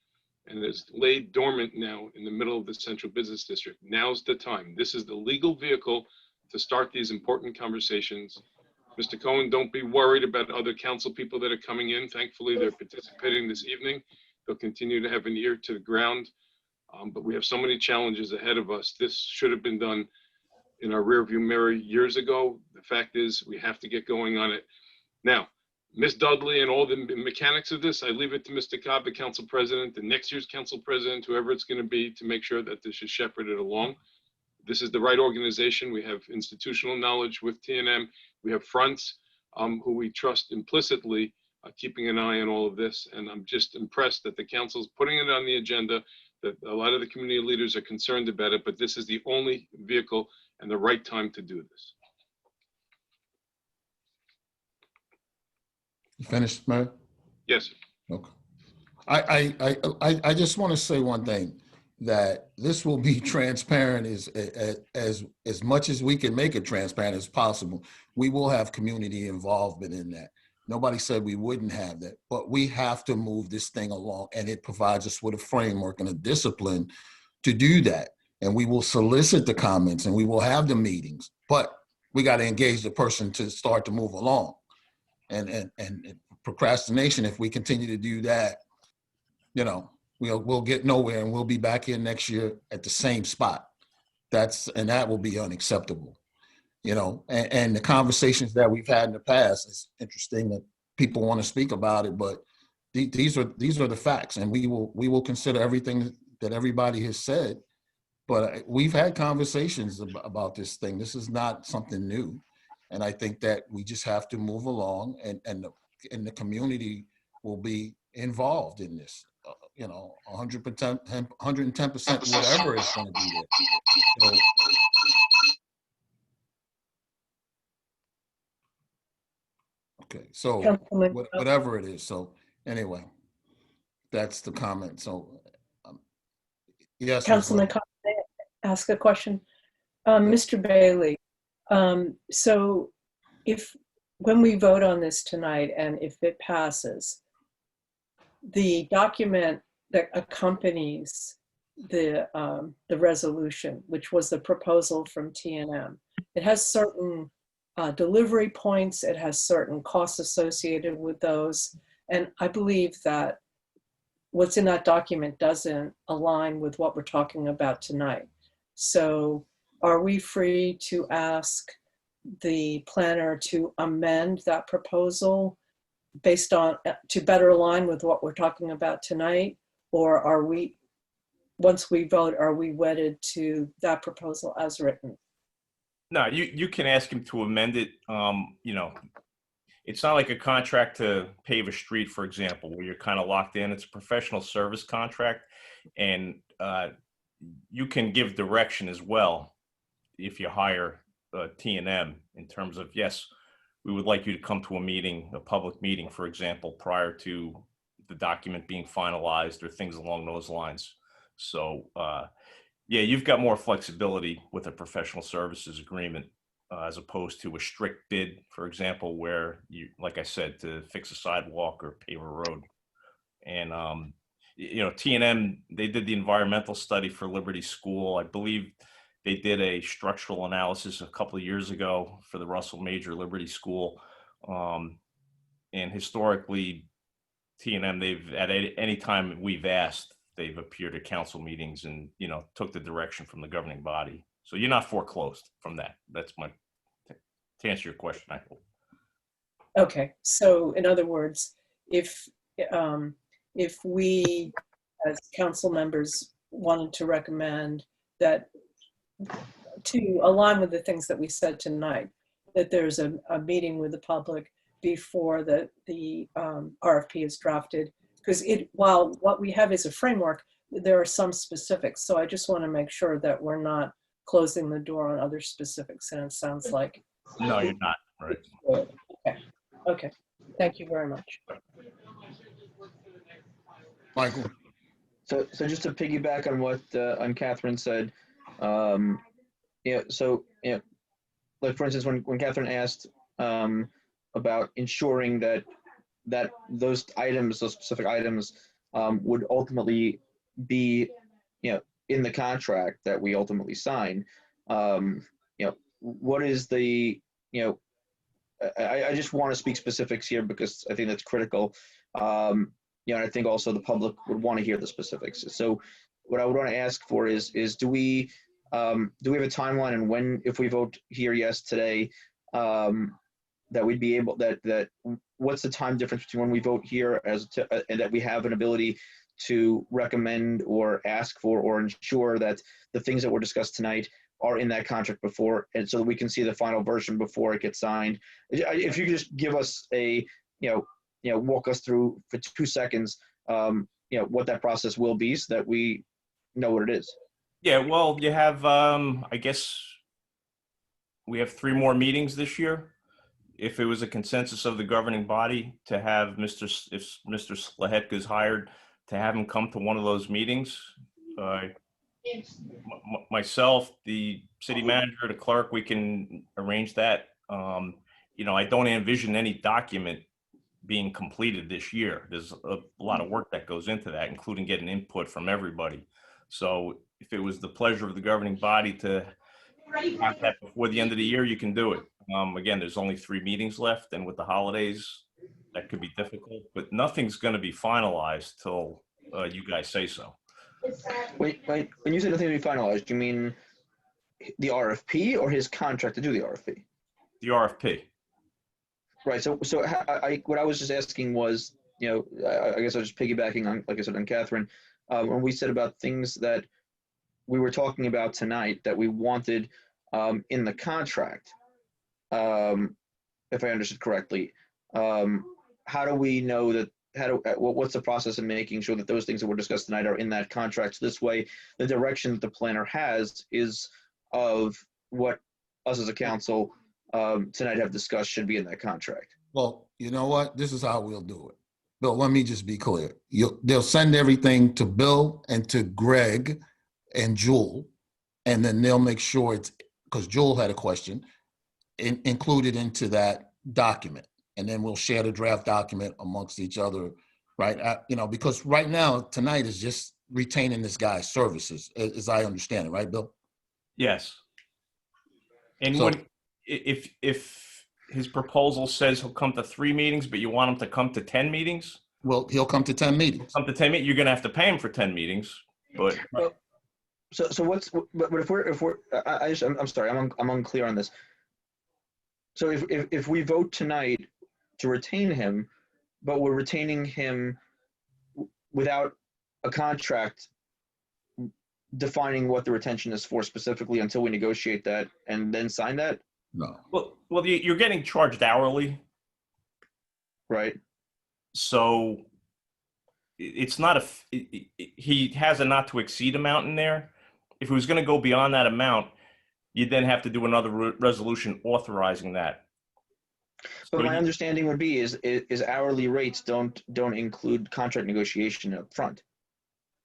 And it's laid dormant now in the middle of the central business district. Now's the time. This is the legal vehicle to start these important conversations. Mr. Cohen, don't be worried about other council people that are coming in. Thankfully, they're participating this evening. They'll continue to have an ear to the ground. But we have so many challenges ahead of us. This should have been done in our rearview mirror years ago. The fact is, we have to get going on it now. Ms. Dudley and all the mechanics of this, I leave it to Mr. Cobb, the council president, the next year's council president, whoever it's going to be, to make sure that this is shepherded along. This is the right organization. We have institutional knowledge with TNM. We have fronts who we trust implicitly, keeping an eye on all of this. And I'm just impressed that the council's putting it on the agenda, that a lot of the community leaders are concerned about it, but this is the only vehicle and the right time to do this. You finished, Mayor? Yes. Okay. I just want to say one thing, that this will be transparent as much as we can make it transparent as possible. We will have community involvement in that. Nobody said we wouldn't have that, but we have to move this thing along, and it provides us with a framework and a discipline to do that. And we will solicit the comments and we will have the meetings, but we got to engage the person to start to move along. And procrastination, if we continue to do that, you know, we'll get nowhere, and we'll be back here next year at the same spot. That will be unacceptable, you know. And the conversations that we've had in the past, it's interesting that people want to speak about it, but these are the facts, and we will consider everything that everybody has said. But we've had conversations about this thing. This is not something new. And I think that we just have to move along, and the community will be involved in this, you know, 100%, 110%, whatever is going to be there. So, okay, so whatever it is. So anyway, that's the comment. So yes. Councilman, can I ask a question? Mr. Bailey, so when we vote on this tonight, and if it passes, the document that accompanies the resolution, which was the proposal from TNM, it has certain delivery points, it has certain costs associated with those, and I believe that what's in that document doesn't align with what we're talking about tonight. So are we free to ask the planner to amend that proposal based on, to better align with what we're talking about tonight? Or are we, once we vote, are we wedded to that proposal as written? No, you can ask him to amend it. You know, it's not like a contract to pave a street, for example, where you're kind of locked in. It's a professional service contract, and you can give direction as well if you hire T&M in terms of, yes, we would like you to come to a meeting, a public meeting, for example, prior to the document being finalized or things along those lines. So yeah, you've got more flexibility with a professional services agreement as opposed to a strict bid, for example, where you, like I said, to fix a sidewalk or pave a road. And you know, T&M, they did the environmental study for Liberty School. I believe they did a structural analysis a couple of years ago for the Russell Major Liberty School. And historically, T&M, they've, at any time we've asked, they've appeared at council meetings and, you know, took the direction from the governing body. So you're not foreclosed from that. That's my, to answer your question, I hope. Okay, so in other words, if we as council members wanted to recommend that, to align with the things that we said tonight, that there's a meeting with the public before the RFP is drafted, because while what we have is a framework, there are some specifics. So I just want to make sure that we're not closing the door on other specifics, and it sounds like. No, you're not, right? Okay, okay, thank you very much. Michael. So just to piggyback on what on Catherine said, you know, so you know, like for instance, when Catherine asked about ensuring that those items, those specific items, would ultimately be, in the contract that we ultimately sign. What is the, I just want to speak specifics here because I think that's critical. And I think also the public would want to hear the specifics. So what I would want to ask for is do we have a timeline, and when, if we vote here yes today, that we'd be able, that what's the time difference between when we vote here and that we have an ability to recommend or ask for or ensure that the things that were discussed tonight are in that contract before, and so that we can see the final version before it gets signed. If you could just give us a, walk us through for 2 seconds, what that process will be so that we know what it is. Yeah, well, you have, I guess we have 3 more meetings this year. If it was a consensus of the governing body to have if Mr. Slahetka is hired, to have him come to one of those meetings, myself, the city manager, the clerk, we can arrange that. I don't envision any document being completed this year. There's a lot of work that goes into that, including getting input from everybody. So if it was the pleasure of the governing body to have that before the end of the year, you can do it. Again, there's only 3 meetings left, and with the holidays, that could be difficult, but nothing's going to be finalized till you guys say so. Wait, when you say nothing to be finalized, do you mean the RFP or his contract to do the RFP? The RFP. Right. So what I was just asking was, I guess I was just piggybacking on, like I said, on Catherine, when we said about things that we were talking about tonight that we wanted in the contract, if I understood correctly. How do we know that? What's the process in making sure that those things that were discussed tonight are in that contract? So this way, the direction that the planner has is of what us as a council tonight have discussed should be in that contract. Well, you know what? This is how we'll do it. Bill, let me just be clear. They'll send everything to Bill and to Greg and Jewel, and then they'll make sure it's, because Jewel had a question, included into that document. And then we'll share the draft document amongst each other, right? Because right now, tonight is just retaining this guy's services, as I understand it, right, Bill? Yes. And So, if his proposal says he'll come to 3 meetings, but you want him to come to 10 meetings? Well, he'll come to 10 meetings. Come to 10 meetings. You're going to have to pay him for 10 meetings, but. So what's, but if we're, I'm sorry, I'm unclear on this. So if we vote tonight to retain him, but we're retaining him without a contract defining what the retention is for specifically until we negotiate that and then sign that? No. Well, you're getting charged hourly. Right. So it's not he has a not to exceed amount in there. If he was going to go beyond that amount, you'd then have to do another resolution authorizing that. But my understanding would be is hourly rates don't include contract negotiation up front.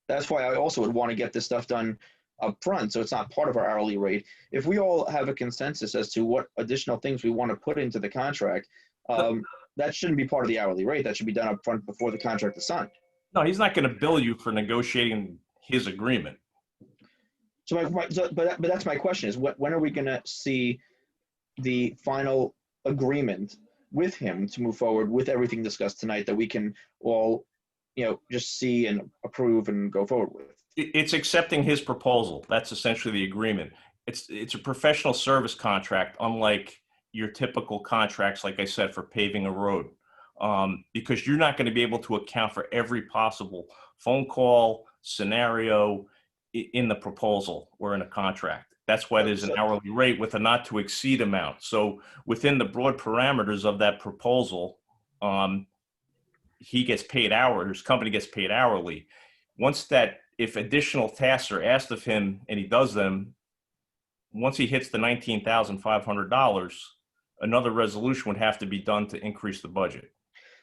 That's why I also would want to get this stuff done up front, so it's not part of our hourly rate. If we all have a consensus as to what additional things we want to put into the contract, that shouldn't be part of the hourly rate. That should be done up front before the contract is signed. No, he's not going to bill you for negotiating his agreement. So but that's my question: is when are we going to see the final agreement with him to move forward with everything discussed tonight that we can all, just see and approve and go forward with? It's accepting his proposal. That's essentially the agreement. It's a professional service contract, unlike your typical contracts, like I said, for paving a road, because you're not going to be able to account for every possible phone call scenario in the proposal or in a contract. That's why there's an hourly rate with a not to exceed amount. So within the broad parameters of that proposal, he gets paid hourly, his company gets paid hourly. If additional tasks are asked of him and he does them, once he hits the $19,500, another resolution would have to be done to increase the budget.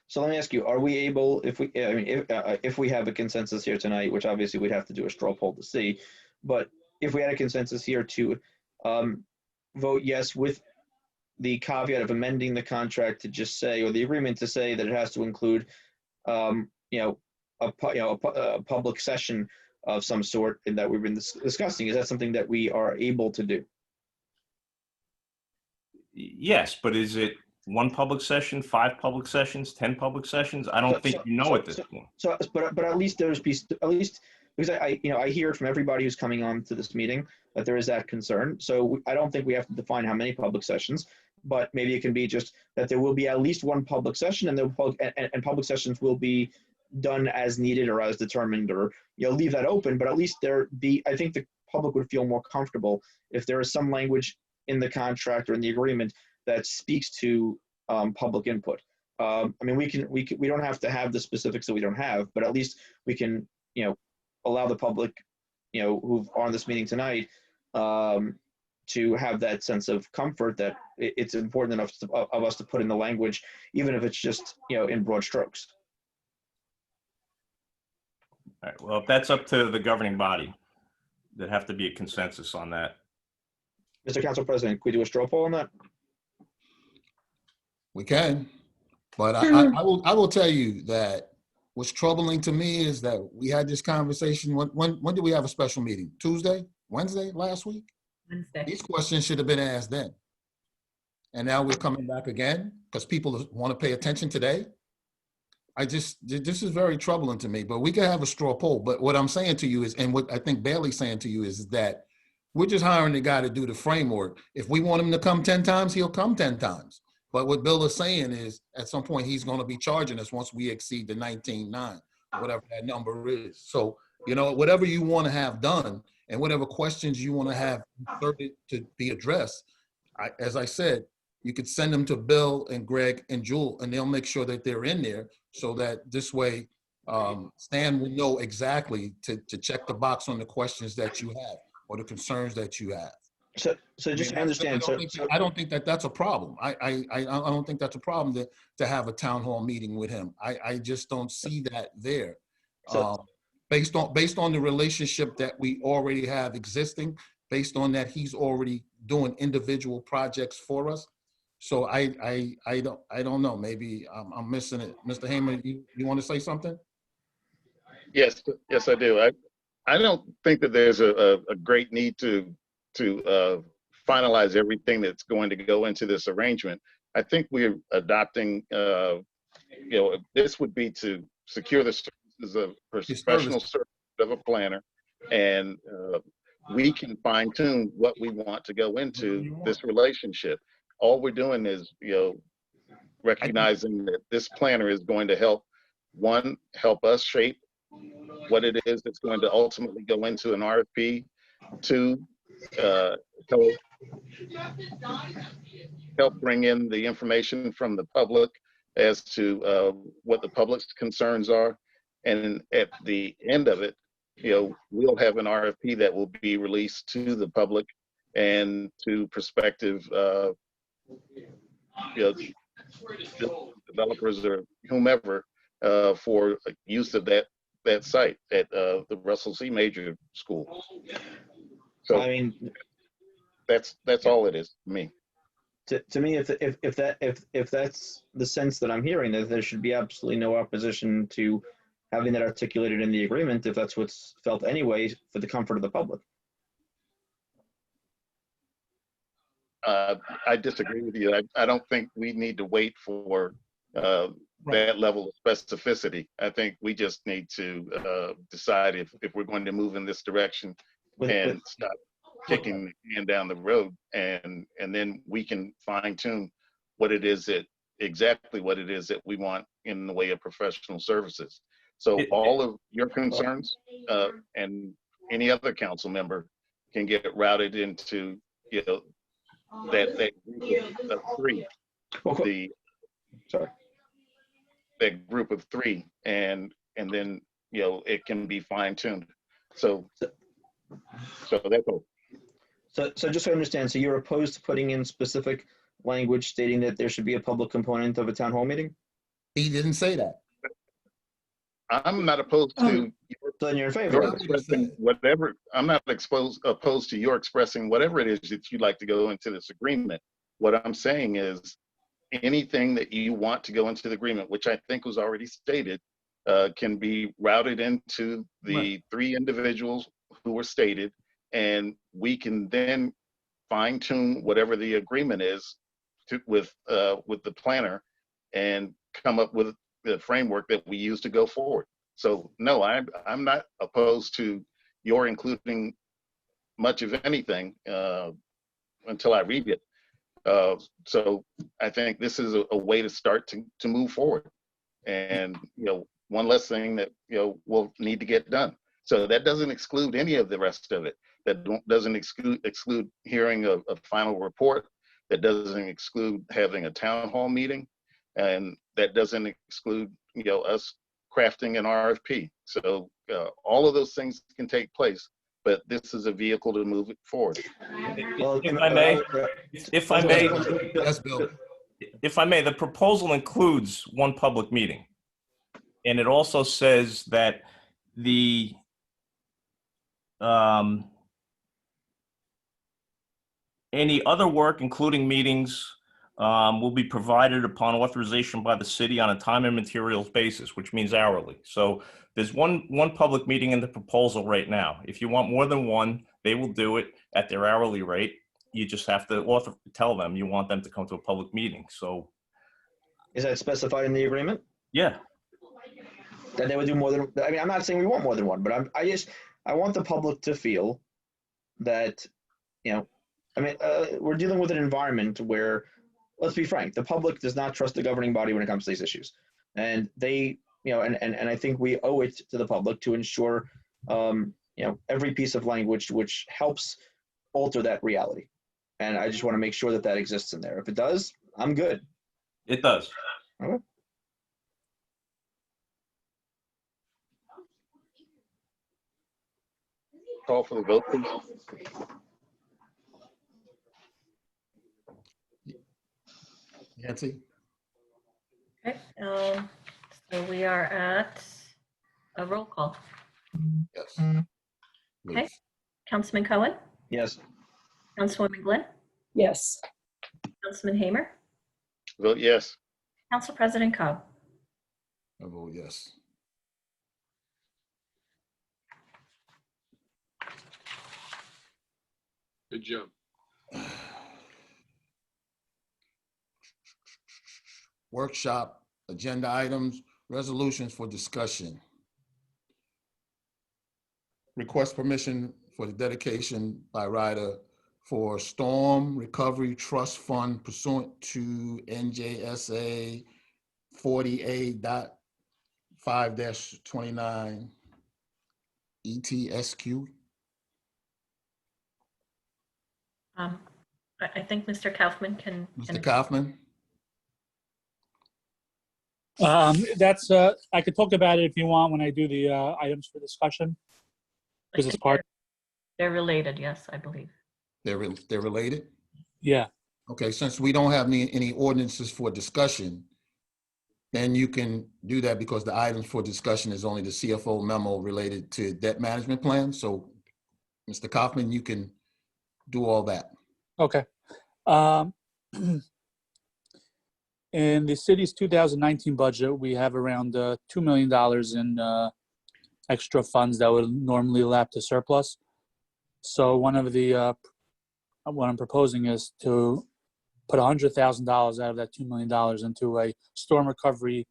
So let me ask you: are we able, if we have a consensus here tonight, which obviously we'd have to do a straw poll to see, but if we had a consensus here to vote yes with the caveat of amending the contract to just say, or the agreement to say that it has to include, a public session of some sort that we've been discussing. Is that something that we are able to do? Yes, but is it one public session, 5 public sessions, 10 public sessions? I don't think you know at this point. But at least because I hear from everybody who's coming on to this meeting that there is that concern. So I don't think we have to define how many public sessions, but maybe it can be just that there will be at least one public session, and public sessions will be done as needed or as determined, or leave that open. But at least I think the public would feel more comfortable if there is some language in the contract or in the agreement that speaks to public input. I mean, we don't have to have the specifics that we don't have, but at least we can allow the public who are on this meeting tonight to have that sense of comfort that it's important enough of us to put in the language, even if it's just in broad strokes. All right, well, if that's up to the governing body, there'd have to be a consensus on that. Mr. Council President, could we do a straw poll on that? We can, but I will tell you that what's troubling to me is that we had this conversation. When did we have a special meeting? Tuesday? Wednesday? Last week? Wednesday. These questions should have been asked then. And now we're coming back again because people want to pay attention today. This is very troubling to me, but we can have a straw poll. But what I'm saying to you is, and what I think Bailey's saying to you is that we're just hiring the guy to do the framework. If we want him to come 10 times, he'll come 10 times. But what Bill is saying is at some point he's going to be charging us once we exceed the 19.9, whatever that number is. So, whatever you want to have done and whatever questions you want to have inserted to be addressed, as I said, you could send them to Bill and Greg and Jewel, and they'll make sure that they're in there so that this way Stan will know exactly to check the box on the questions that you have or the concerns that you have. So just to understand, I don't think that that's a problem. I don't think that's a problem to have a town hall meeting with him. I just don't see that there. Based on the relationship that we already have existing, based on that he's already doing individual projects for us. So I don't know. Maybe I'm missing it. Mr. Hamer, you want to say something? Yes, I do. I don't think that there's a great need to finalize everything that's going to go into this arrangement. I think we're adopting, this would be to secure the services of professional service of a planner, and we can fine tune what we want to go into this relationship. All we're doing is, recognizing that this planner is going to help us shape what it is that's going to ultimately go into an RFP. 2, help bring in the information from the public as to what the public's concerns are. And at the end of it, we'll have an RFP that will be released to the public and to prospective developers or whomever for use of that site at the Russell C. Major School. So I mean, that's all it is to me. To me, if that's the sense that I'm hearing, that there should be absolutely no opposition to having that articulated in the agreement, if that's what's felt anyway, for the comfort of the public. I disagree with you. I don't think we need to wait for that level of specificity. I think we just need to decide if we're going to move in this direction and stop kicking the can down the road, and then we can fine tune exactly what it is that we want in the way of professional services. So all of your concerns and any other council member can get routed into that group of 3. That group of 3, and then it can be fine tuned. So that's all. So just so I understand, so you're opposed to putting in specific language stating that there should be a public component of a town hall meeting? He didn't say that. I'm not opposed to then you're in favor of expressing whatever. I'm not opposed to your expressing whatever it is that you'd like to go into this agreement. what I'm saying is anything that you want to go into the agreement, which I think was already stated, can be routed into the three individuals who were stated, and we can then fine tune whatever the agreement is with the planner and come up with the framework that we use to go forward. So no, I'm not opposed to your including much of anything until I read it. So I think this is a way to start to move forward. And, one less thing that, will need to get done. So that doesn't exclude any of the rest of it. That doesn't exclude hearing a final report. That doesn't exclude having a town hall meeting. And that doesn't exclude, us crafting an RFP. So all of those things can take place, but this is a vehicle to move it forward. Well, If I may, Yes, Bill. if I may, the proposal includes one public meeting. And it also says that the any other work, including meetings, will be provided upon authorization by the city on a time and materials basis, which means hourly. So there's one public meeting in the proposal right now. If you want more than one, they will do it at their hourly rate. You just have to tell them you want them to come to a public meeting. So is that specified in the agreement? yeah. That they would do more than, I mean, I'm not saying we want more than one, but I want the public to feel that, we're dealing with an environment where, let's be frank, the public does not trust the governing body when it comes to these issues. And they, and I think we owe it to the public to ensure, every piece of language which helps alter that reality. And I just want to make sure that that exists in there. If it does, I'm good. It does. Okay. Call for the vote, please. Nancy? Okay, so we are at a roll call. Yes. Okay, Councilman Cohen, Yes. Councilwoman Glenn, Yes. Councilman Hamer, Vote yes. Council President Cobb. I vote yes. Good job. Workshop, agenda items, resolutions for discussion. Request permission for the dedication by rider for Storm Recovery Trust Fund pursuant to NJSA 40A.5-29 ETSQ. I think Mr. Kaufman can. Mr. Kaufman? That's, I could talk about it if you want when I do the items for discussion. Because it's part. They're related, yes, I believe. They're related? Yeah. Okay, since we don't have any ordinances for discussion, then you can do that because the items for discussion is only the CFO memo related to debt management plan. So, Mr. Kaufman, you can do all that. Okay. In the city's 2019 budget, we have around $2 million in extra funds that would normally lap to surplus. So one of the what I'm proposing is to put $100,000 out of that $2 million into a storm recovery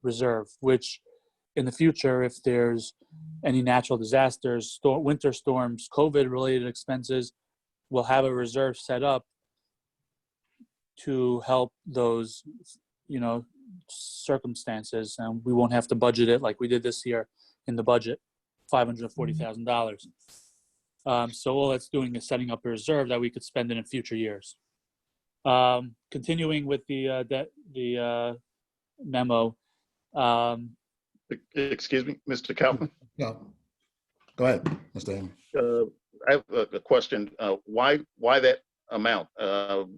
reserve, which in the future, if there's any natural disasters, winter storms, COVID-related expenses, we'll have a reserve set up to help those, circumstances, and we won't have to budget it like we did this year in the budget, $540,000. So all it's doing is setting up a reserve that we could spend in future years. Continuing with the memo. Excuse me, Mr. Kaufman? Yeah. Go ahead, Mr. Hamer. I have a question. Why that amount?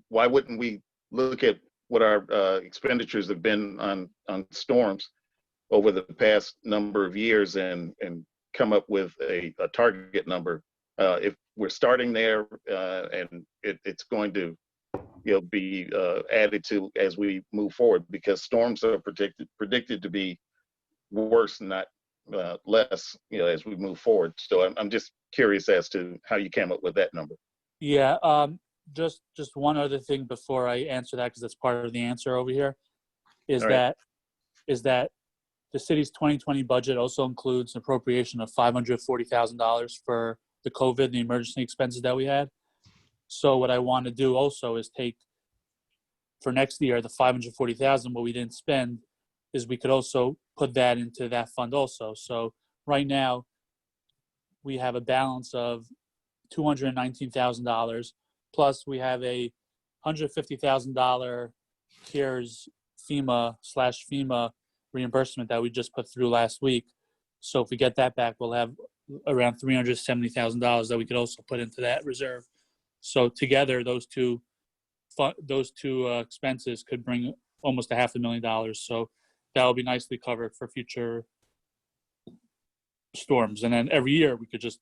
Why wouldn't we look at what our expenditures have been on storms over the past number of years and come up with a target number? If we're starting there and it's going to be added to as we move forward, because storms are predicted to be worse, not less, as we move forward. So I'm just curious as to how you came up with that number. Yeah, just one other thing before I answer that, because that's part of the answer over here, is All right. that the city's 2020 budget also includes an appropriation of $540,000 for the COVID, the emergency expenses that we had. So what I want to do also is take for next year, the 540,000, what we didn't spend, is we could also put that into that fund also. So right now, we have a balance of $219,000, plus we have a $150,000 CARES FEMA reimbursement that we just put through last week. So if we get that back, we'll have around $370,000 that we could also put into that reserve. So together, those two expenses could bring almost $500,000. So that will be nicely covered for future storms. And then every year we could just,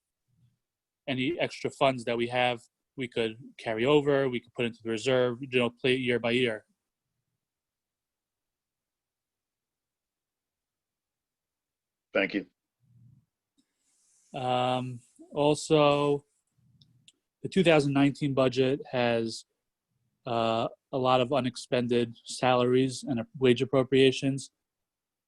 any extra funds that we have, we could carry over, we could put into the reserve, play it year by year. Thank you. Also, the 2019 budget has a lot of unexpended salaries and wage appropriations.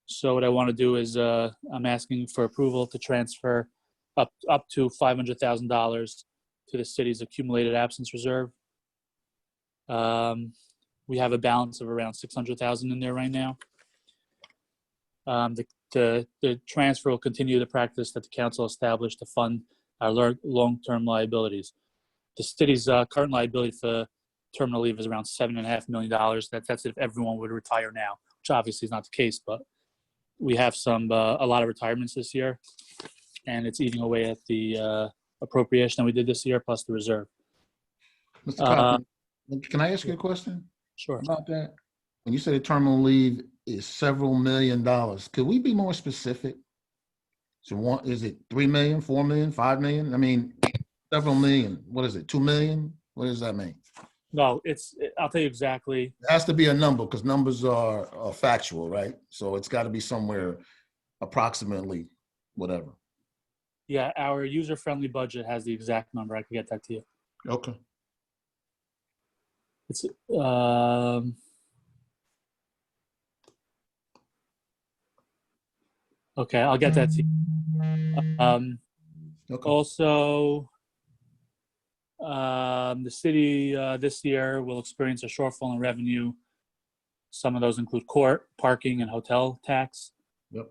So what I want to do is I'm asking for approval to transfer up to $500,000 to the city's accumulated absence reserve. We have a balance of around $600,000 in there right now. The transfer will continue the practice that the council established to fund our long-term liabilities. The city's current liability for terminal leave is around $7.5 million. That's if everyone would retire now, which obviously is not the case, but we have a lot of retirements this year, and it's eating away at the appropriation that we did this year, plus the reserve. Mr. Cochran, can I ask you a question? Sure. About that? When you say the terminal leave is several $1 million, could we be more specific? So is it 3 million, 4 million, 5 million? I mean, several million. What is it, 2 million? What does that mean? No, I'll tell you exactly. It has to be a number, because numbers are factual, right? So it's got to be somewhere approximately whatever. Yeah, our user-friendly budget has the exact number. I can get that to you. Okay. It's okay, I'll get that to you. Okay. Also, the city this year will experience a shortfall in revenue. Some of those include court, parking, and hotel tax. Yep.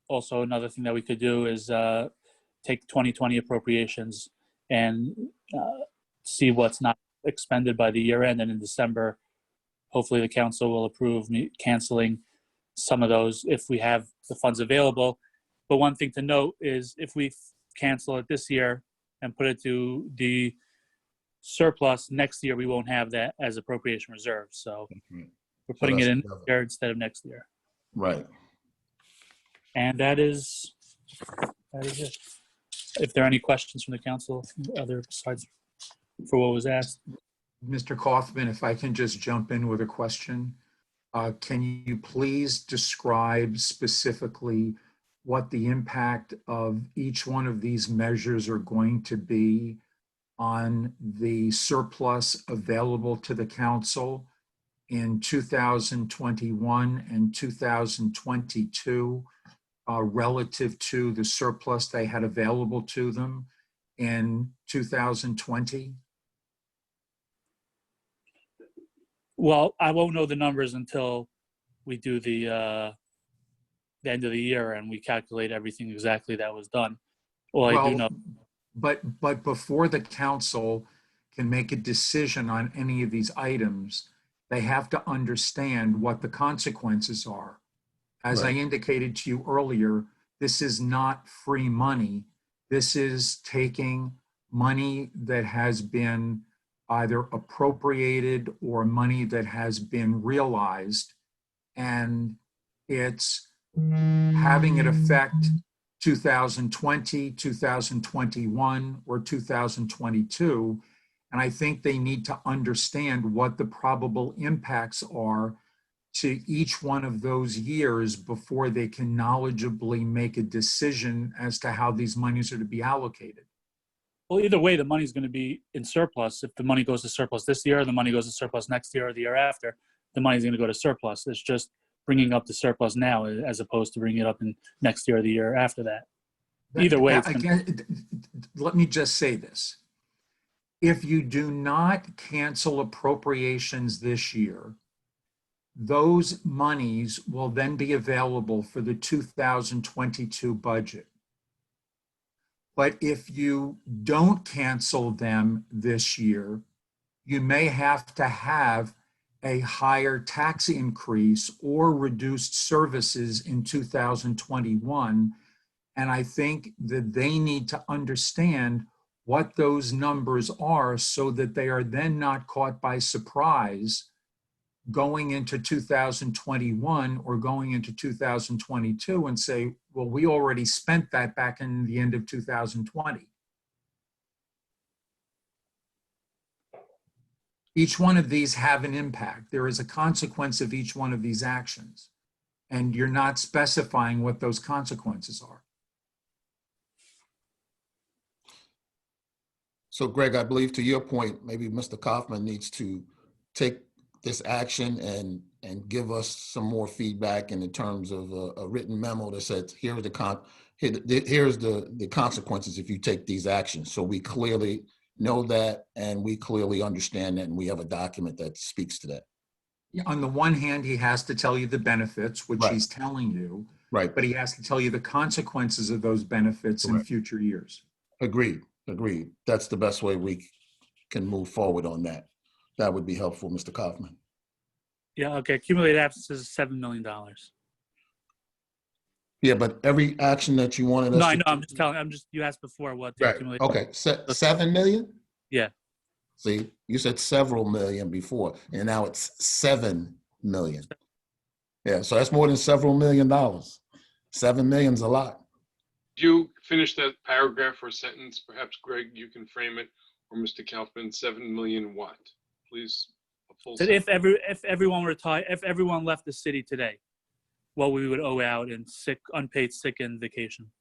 Also, another thing that we could do is take 2020 appropriations and see what's not expended by the year end, and in December, hopefully the council will approve me canceling some of those if we have the funds available. But one thing to note is if we cancel it this year and put it to the surplus, next year we won't have that as appropriation reserve. So we're putting it in there instead of next year. Right. And that is it. If there are any questions from the council, other besides for what was asked. Mr. Kaufman, if I can just jump in with a question. Can you please describe specifically what the impact of each one of these measures are going to be on the surplus available to the council in 2021 and 2022 relative to the surplus they had available to them in 2020? Well, I won't know the numbers until we do the end of the year and we calculate everything exactly that was done. Well, I do know. But before the council can make a decision on any of these items, they have to understand what the consequences are. As I indicated to you earlier, this is not free money. This is taking money that has been either appropriated or money that has been realized, and it's having it affect 2020, 2021, or 2022. And I think they need to understand what the probable impacts are to each one of those years before they can knowledgeably make a decision as to how these monies are to be allocated. Well, either way, the money's going to be in surplus. If the money goes to surplus this year, the money goes to surplus next year or the year after, the money's going to go to surplus. It's just bringing up the surplus now as opposed to bringing it up in next year or the year after that. Either way, it's again, let me just say this. If you do not cancel appropriations this year, those monies will then be available for the 2022 budget. But if you don't cancel them this year, you may have to have a higher tax increase or reduced services in 2021. And I think that they need to understand what those numbers are so that they are then not caught by surprise going into 2021 or going into 2022 and say, well, we already spent that back in the end of 2020. Each one of these have an impact. There is a consequence of each one of these actions, and you're not specifying what those consequences are. So Greg, I believe to your point, maybe Mr. Kaufman needs to take this action and give us some more feedback in terms of a written memo that says, here's the consequences if you take these actions. So we clearly know that and we clearly understand that, and we have a document that speaks to that. On the one hand, he has to tell you the benefits, which Right. he's telling you, Right. but he has to tell you the consequences of those benefits in Correct. future years. Agreed. That's the best way we can move forward on that. That would be helpful, Mr. Kaufman. Yeah, okay. Accumulated absences is $7 million. Yeah, but every action that you wanted us No, I to know. You asked before what the Right. accumulated. Okay. 7 million? Yeah. See, you said several million before, and now it's 7 million. Yeah, so that's more than several $1 million. 7 million's a lot. Did you finish that paragraph or sentence? Perhaps, Greg, you can frame it, or Mr. Kaufman, 7 million what? Please, a full So sentence. if everyone retired, if everyone left the city today, what we would owe out in unpaid sick and vacation.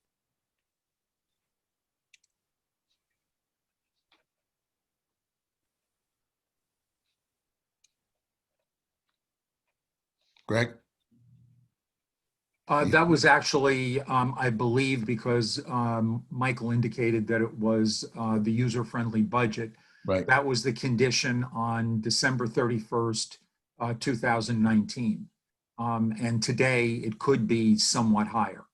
Greg? That was actually, I believe, because Michael indicated that it was the user-friendly budget. Right. That was the condition on December 31st, 2019. And today it could be somewhat higher.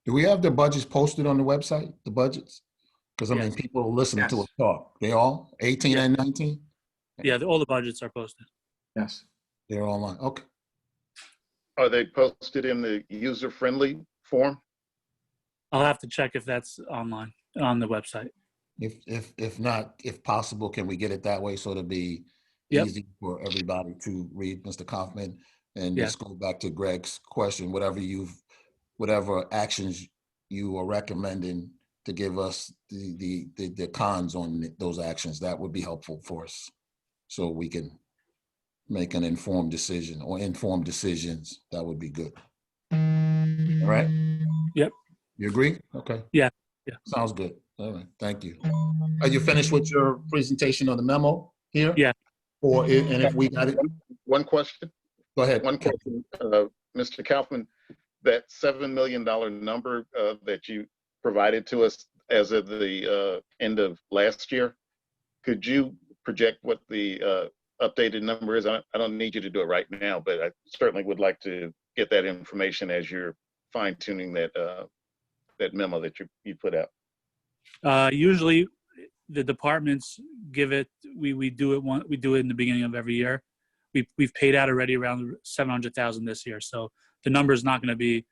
Do we have the budgets posted on the website, the budgets? Because I mean, Yes. people listen to Yes. us talk. They all, 18 and 19? Yeah, all the budgets are posted. Yes. They're online. Okay. Are they posted in the user-friendly form? I'll have to check if that's online on the website. If not, if possible, can we get it that way so it'll be Yep. easy for everybody to read, Mr. Kaufman? And Yeah. just go back to Greg's question, whatever actions you are recommending to give us the cons on those actions, that would be helpful for us. So we can make an informed decision or informed decisions. That would be good. All right? Yep. You agree? Okay. Yeah. Sounds good. All right. Thank you. Are you finished with your presentation on the memo here? Yeah. And if we got it, One question. go ahead. One question, Mr. Kaufman, that $7 million number that you provided to us as of the end of last year, could you project what the updated number is? I don't need you to do it right now, but I certainly would like to get that information as you're fine tuning that memo that you put out. Usually the departments give it, we do it in the beginning of every year. We've paid out already around 700,000 this year. So the number is not going to be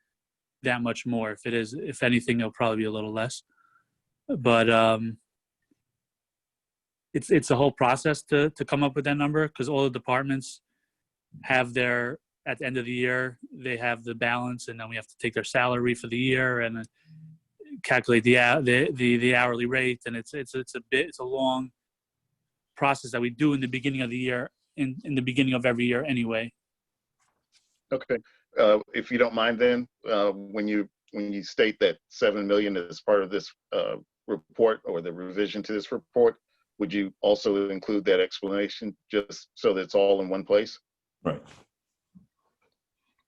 that much more. If it is, if anything, it'll probably be a little less, but it's a whole process to come up with that number, because all the departments have their, at the end of the year, they have the balance, and then we have to take their salary for the year and calculate the hourly rate, and it's a long process that we do in the beginning of the year, in the beginning of every year anyway. Okay. If you don't mind then, when you state that 7 million is part of this report or the revision to this report, would you also include that explanation just so that it's all in one place? Right.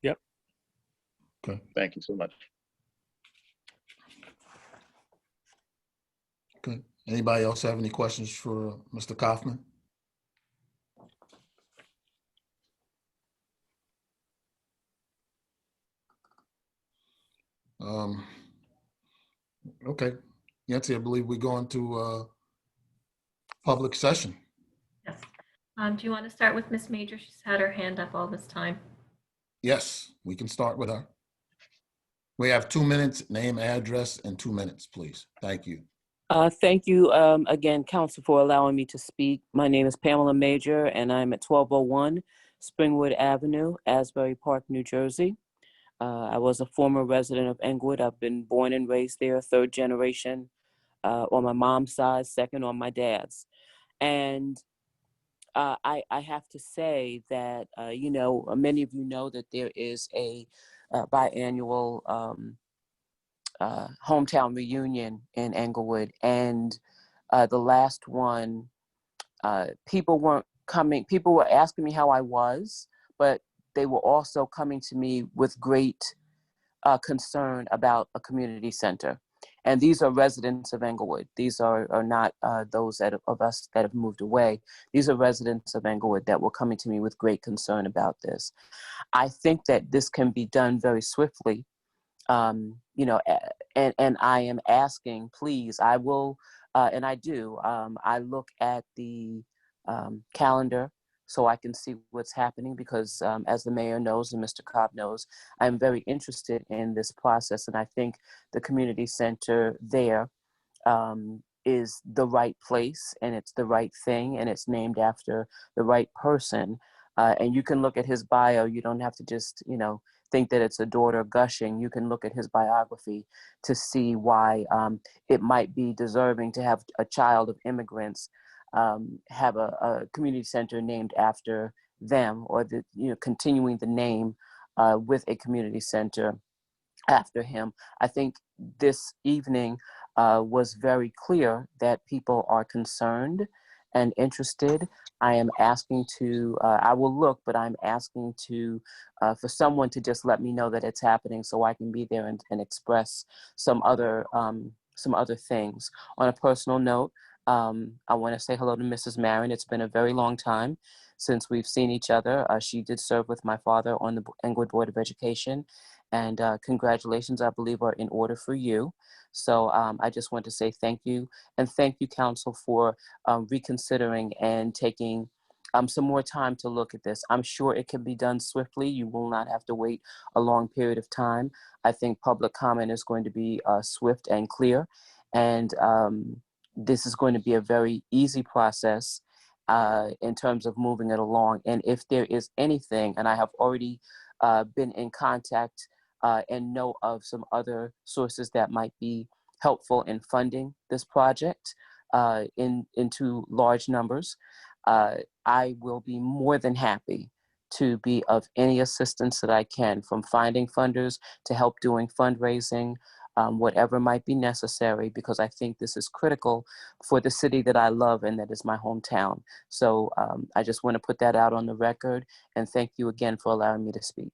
Yep. Okay. Thank you so much. Okay. Anybody else have any questions for Mr. Kaufman? Okay. Yancy, I believe we go into public session. Yes. Do you want to start with Ms. Major? She's had her hand up all this time. Yes, we can start with her. We have 2 minutes, name, address, and 2 minutes, please. Thank you. Thank you again, Council, for allowing me to speak. My name is Pamela Major, and I'm at 1201 Springwood Avenue, Asbury Park, New Jersey. I was a former resident of Englewood. I've been born and raised there, third generation on my mom's side, second on my dad's. And I have to say that, you know, many of you know that there is a biannual hometown reunion in Englewood. And the last one, people weren't coming, people were asking me how I was, but they were also coming to me with great concern about a community center. And these are residents of Englewood. These are not those of us that have moved away. These are residents of Englewood that were coming to me with great concern about this. I think that this can be done very swiftly. You know, and I am asking, please, I will, and I do, I look at the calendar so I can see what's happening because as the mayor knows and Mr. Cobb knows, I'm very interested in this process. And I think the community center there is the right place and it's the right thing and it's named after the right person. And you can look at his bio. You don't have to just, you know, think that it's a daughter gushing. You can look at his biography to see why it might be deserving to have a child of immigrants have a community center named after them, or the, you know, continuing the name with a community center after him. I think this evening was very clear that people are concerned and interested. I am asking to, I will look, but I'm asking to, for someone to just let me know that it's happening so I can be there and express some other things. On a personal note, I want to say hello to Mrs. Marin. It's been a very long time since we've seen each other. She did serve with my father on the Englewood Board of Education. And congratulations, I believe, are in order for you. So I just want to say thank you. And thank you, Council, for reconsidering and taking some more time to look at this. I'm sure it can be done swiftly. You will not have to wait a long period of time. I think public comment is going to be swift and clear. And this is going to be a very easy process in terms of moving it along. And if there is anything, and I have already been in contact and know of some other sources that might be helpful in funding this project into large numbers, I will be more than happy to be of any assistance that I can, from finding funders to help doing fundraising, whatever might be necessary, because I think this is critical for the city that I love and that is my hometown. So I just want to put that out on the record, and thank you again for allowing me to speak.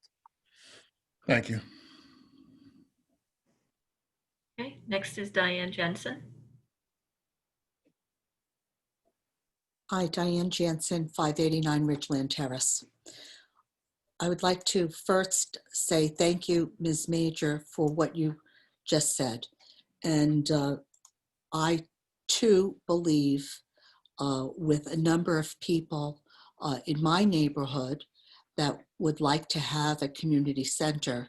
Thank you. Okay, next is Diane Jensen. Hi, Diane Jansen, 589 Ridgeland Terrace. I would like to first say thank you, Ms. Major, for what you just said. And I too believe with a number of people in my neighborhood that would like to have a community center,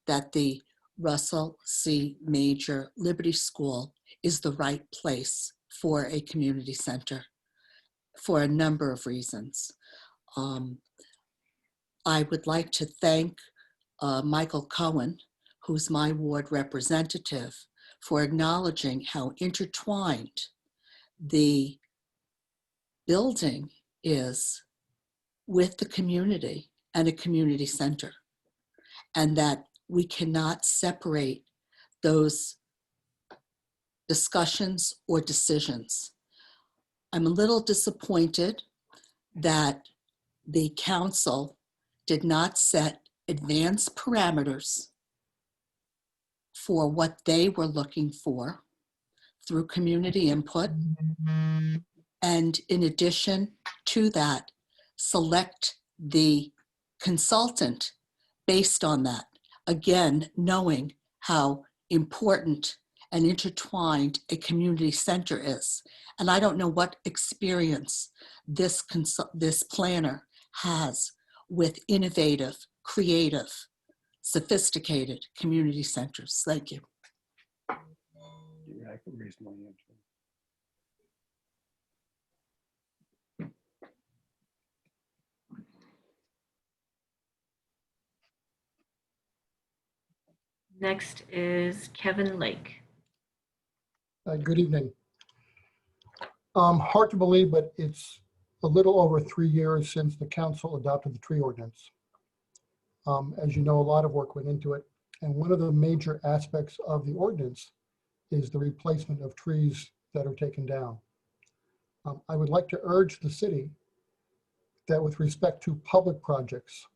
that the Russell C. Major Liberty School is the right place for a community center for a number of reasons. I would like to thank Michael Cohen, who's my ward representative, for acknowledging how intertwined the building is with the community and a community center, and that we cannot separate those discussions or decisions. I'm a little disappointed that the council did not set advanced parameters for what they were looking for through community input. And in addition to that, select the consultant based on that. Again, knowing how important and intertwined a community center is. And I don't know what experience this planner has with innovative, creative, sophisticated community centers. Thank you. Yeah, I can raise my hand. Next is Kevin Lake. Good evening. Hard to believe, but it's a little over 3 years since the council adopted the tree ordinance. As you know, a lot of work went into it. And one of the major aspects of the ordinance is the replacement of trees that are taken down. I would like to urge the city that with respect to public projects,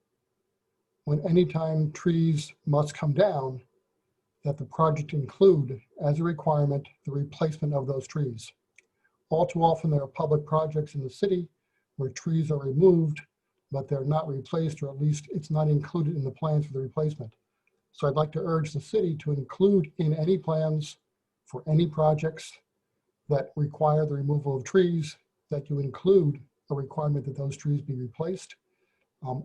when anytime trees must come down, that the project include as a requirement the replacement of those trees. All too often there are public projects in the city where trees are removed, but they're not replaced, or at least it's not included in the plans for the replacement. So I'd like to urge the city to include in any plans for any projects that require the removal of trees, that you include a requirement that those trees be replaced,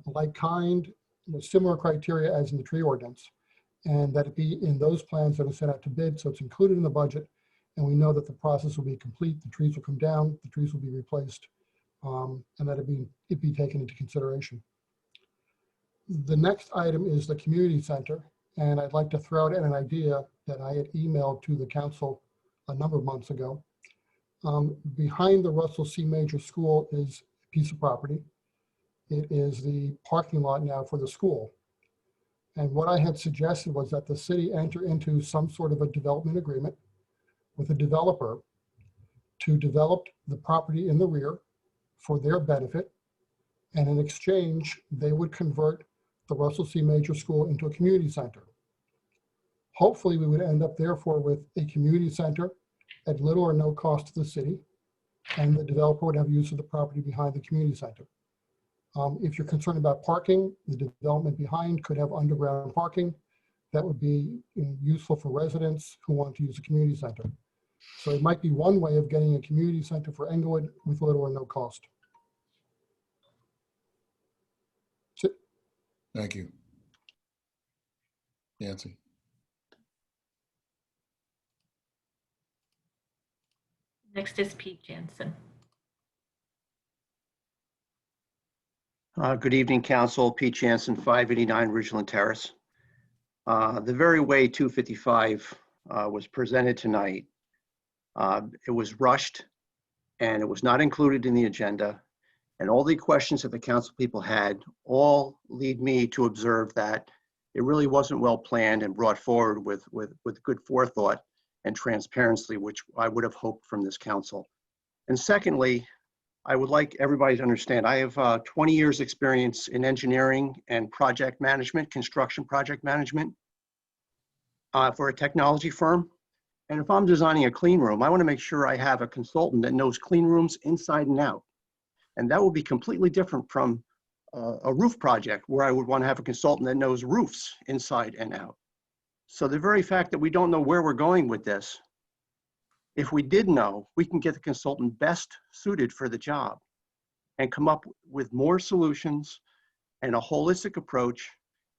like kind, similar criteria as in the tree ordinance, and that it be in those plans that are sent out to bid, so it's included in the budget, and we know that the process will be complete, the trees will come down, the trees will be replaced, and that it be taken into consideration. The next item is the community center, and I'd like to throw out an idea that I had emailed to the council a number of months ago. Behind the Russell C. Major School is a piece of property. It is the parking lot now for the school. And what I had suggested was that the city enter into some sort of a development agreement with a developer to develop the property in the rear for their benefit. And in exchange, they would convert the Russell C. Major School into a community center. Hopefully we would end up therefore with a community center at little or no cost to the city, and the developer would have use of the property behind the community center. If you're concerned about parking, the development behind could have underground parking that would be useful for residents who want to use a community center. So it might be one way of getting a community center for Englewood with little or no cost. Thank you. Nancy. Next is Pete Jansen. Good evening, Council. Pete Jansen, 589 Ridgeland Terrace. The very way 255 was presented tonight, it was rushed and it was not included in the agenda. And all the questions that the council people had all lead me to observe that it really wasn't well planned and brought forward with good forethought and transparency, which I would have hoped from this council. And secondly, I would like everybody to understand, I have 20 years experience in engineering and project management, construction project management for a technology firm. And if I'm designing a clean room, I want to make sure I have a consultant that knows clean rooms inside and out. And that will be completely different from a roof project where I would want to have a consultant that knows roofs inside and out. So the very fact that we don't know where we're going with this, if we did know, we can get the consultant best suited for the job and come up with more solutions and a holistic approach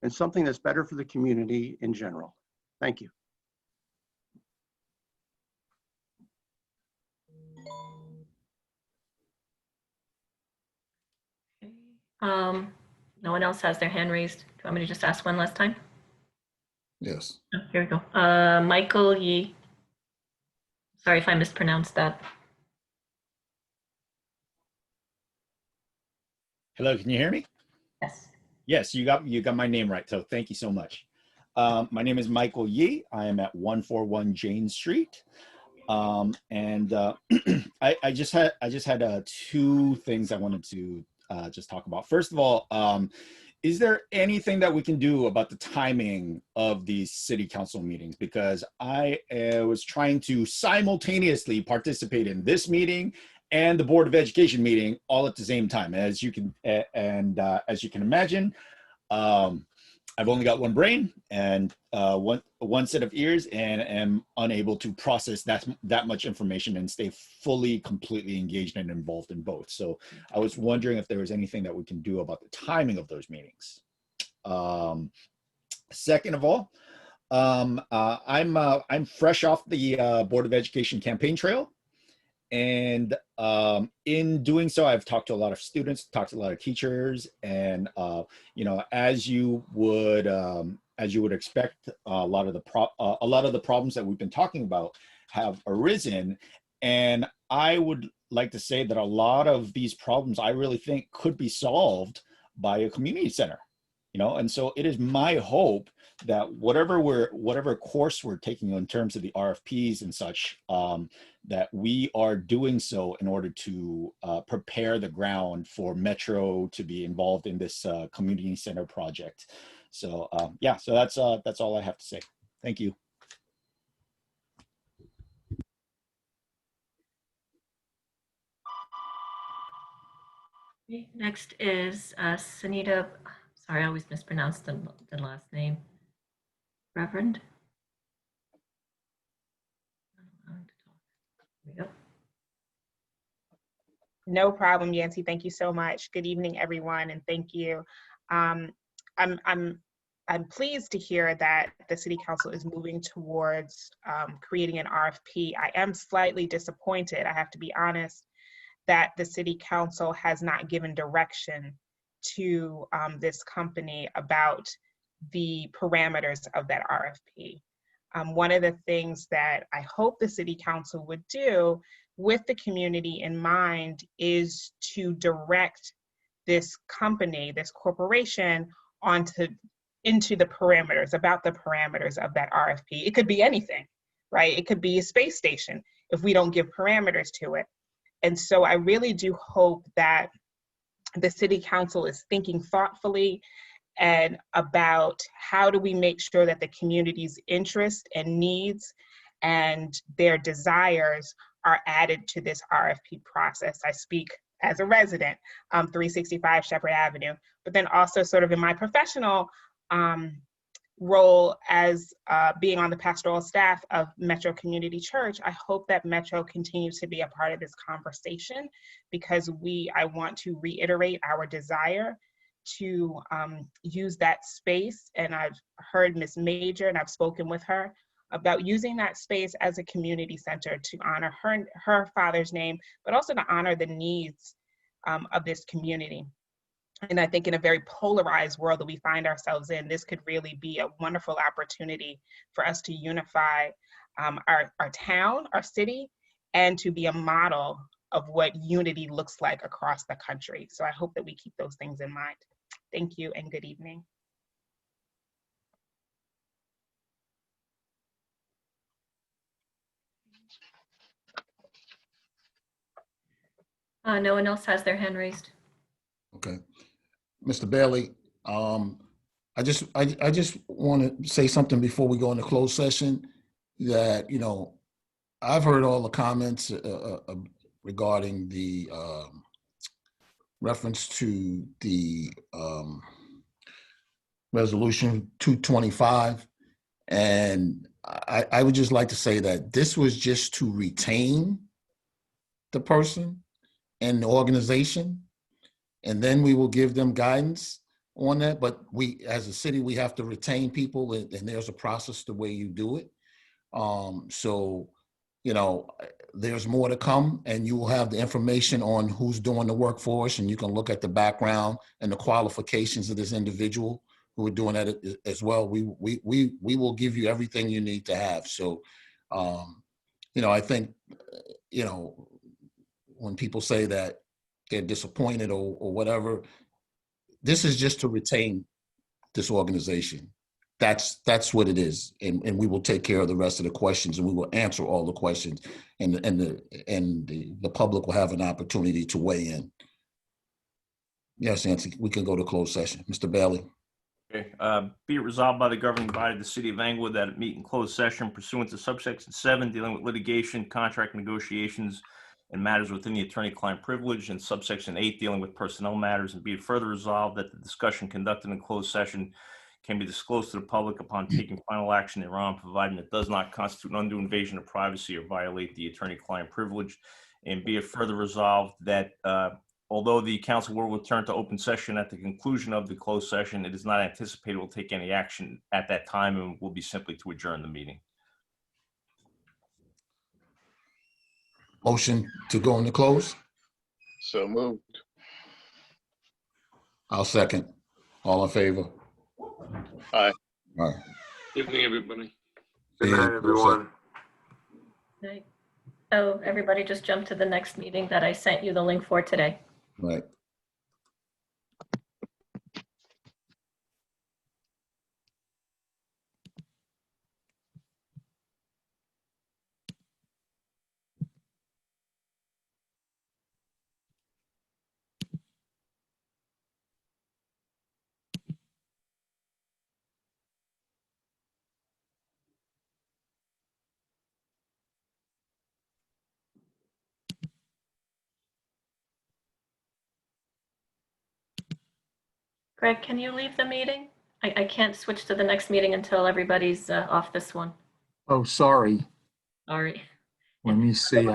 and something that's better for the community in general. Thank you. No one else has their hand raised. Do you want me to just ask one last time? Yes. Oh, here we go. Michael Yee. Sorry if I mispronounced that. Hello, can you hear me? Yes. Yes, you got my name right. So thank you so much. My name is Michael Yee. I am at 141 Jane Street. I just had two things I wanted to just talk about. First of all, is there anything that we can do about the timing of these city council meetings? Because I was trying to simultaneously participate in this meeting and the Board of Education meeting all at the same time. As you can as you can imagine, I've only got one brain and one set of ears, and am unable to process that much information and stay fully, completely engaged and involved in both. So I was wondering if there was anything that we can do about the timing of those meetings. Second of all, I'm fresh off the Board of Education campaign trail. And in doing so, I've talked to a lot of students, talked to a lot of teachers, and as you would expect, a lot of the problems that we've been talking about have arisen. And I would like to say that a lot of these problems I really think could be solved by a community center. And so it is my hope that whatever course we're taking in terms of the RFPs and such, that we are doing so in order to prepare the ground for Metro to be involved in this community center project. So yeah, so that's all I have to say. Thank you. Next is Sunita. Sorry, I always mispronounce the last name. Reverend. There we go. No problem, Yancy. Thank you so much. Good evening, everyone, and thank you. I'm pleased to hear that the City Council is moving towards creating an RFP. I am slightly disappointed, I have to be honest, that the City Council has not given direction to this company about the parameters of that RFP. One of the things that I hope the City Council would do with the community in mind is to direct this company, this corporation, into the parameters, about the parameters of that RFP. It could be anything, right? It could be a space station if we don't give parameters to it. And so I really do hope that the City Council is thinking thoughtfully and about how do we make sure that the community's interests and needs and their desires are added to this RFP process. I speak as a resident, 365 Shepherd Avenue, but then also sort of in my professional role as being on the pastoral staff of Metro Community Church. I hope that Metro continues to be a part of this conversation, because I want to reiterate our desire to use that space. And I've heard Ms. Major, and I've spoken with her about using that space as a community center to honor her father's name, but also to honor the needs of this community. And I think in a very polarized world that we find ourselves in, this could really be a wonderful opportunity for us to unify our town, our city, and to be a model of what unity looks like across the country. So I hope that we keep those things in mind. Thank you and good evening. No one else has their hand raised. Okay. Mr. Bailey, I just want to say something before we go into closed session, that, I've heard all the comments regarding the reference to the resolution 225. And I would just like to say that this was just to retain the person and the organization, and then we will give them guidance on that. But we, as a city, we have to retain people, and there's a process the way you do it. So, there's more to come, and you will have the information on who's doing the work for us, and you can look at the background and the qualifications of this individual who are doing that as well. We will give you everything you need to have. So, I think, when people say that they're disappointed or whatever. This is just to retain this organization. That's what it is. And we will take care of the rest of the questions, and we will answer all the questions, and the public will have an opportunity to weigh in. Yes, Nancy, we can go to closed session. Mr. Bailey. Okay. Be it resolved by the governing body of the city of Englewood that it meet in closed session pursuant to subsection 7 dealing with litigation, contract negotiations, and matters within the attorney-client privilege, and subsection 8 dealing with personnel matters, and be it further resolved that the discussion conducted in closed session can be disclosed to the public upon taking final action thereon, providing it does not constitute an undue invasion of privacy or violate the attorney-client privilege. And be it further resolved that although the council will return to open session at the conclusion of the closed session, it is not anticipated will take any action at that time and will be simply to adjourn the meeting. Motion to go into close? So moved. I'll second. All in favor? Aye. All right. Evening, everybody. Good night, everyone. Right. So everybody just jump to the next meeting that I sent you the link for today. Right. Greg, can you leave the meeting? I can't switch to the next meeting until everybody's off this one. Oh, sorry. Sorry. Let me see.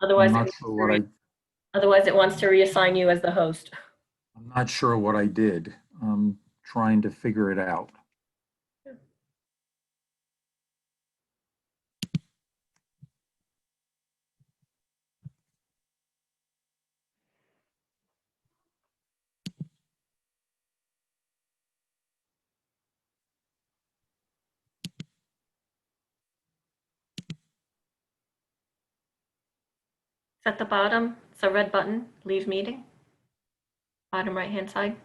Otherwise, I'm not sure what otherwise it wants to reassign you as the host. I'm not sure what I did. I'm trying to figure it out. It's at the bottom. It's a red button. Leave meeting. Bottom right-hand side.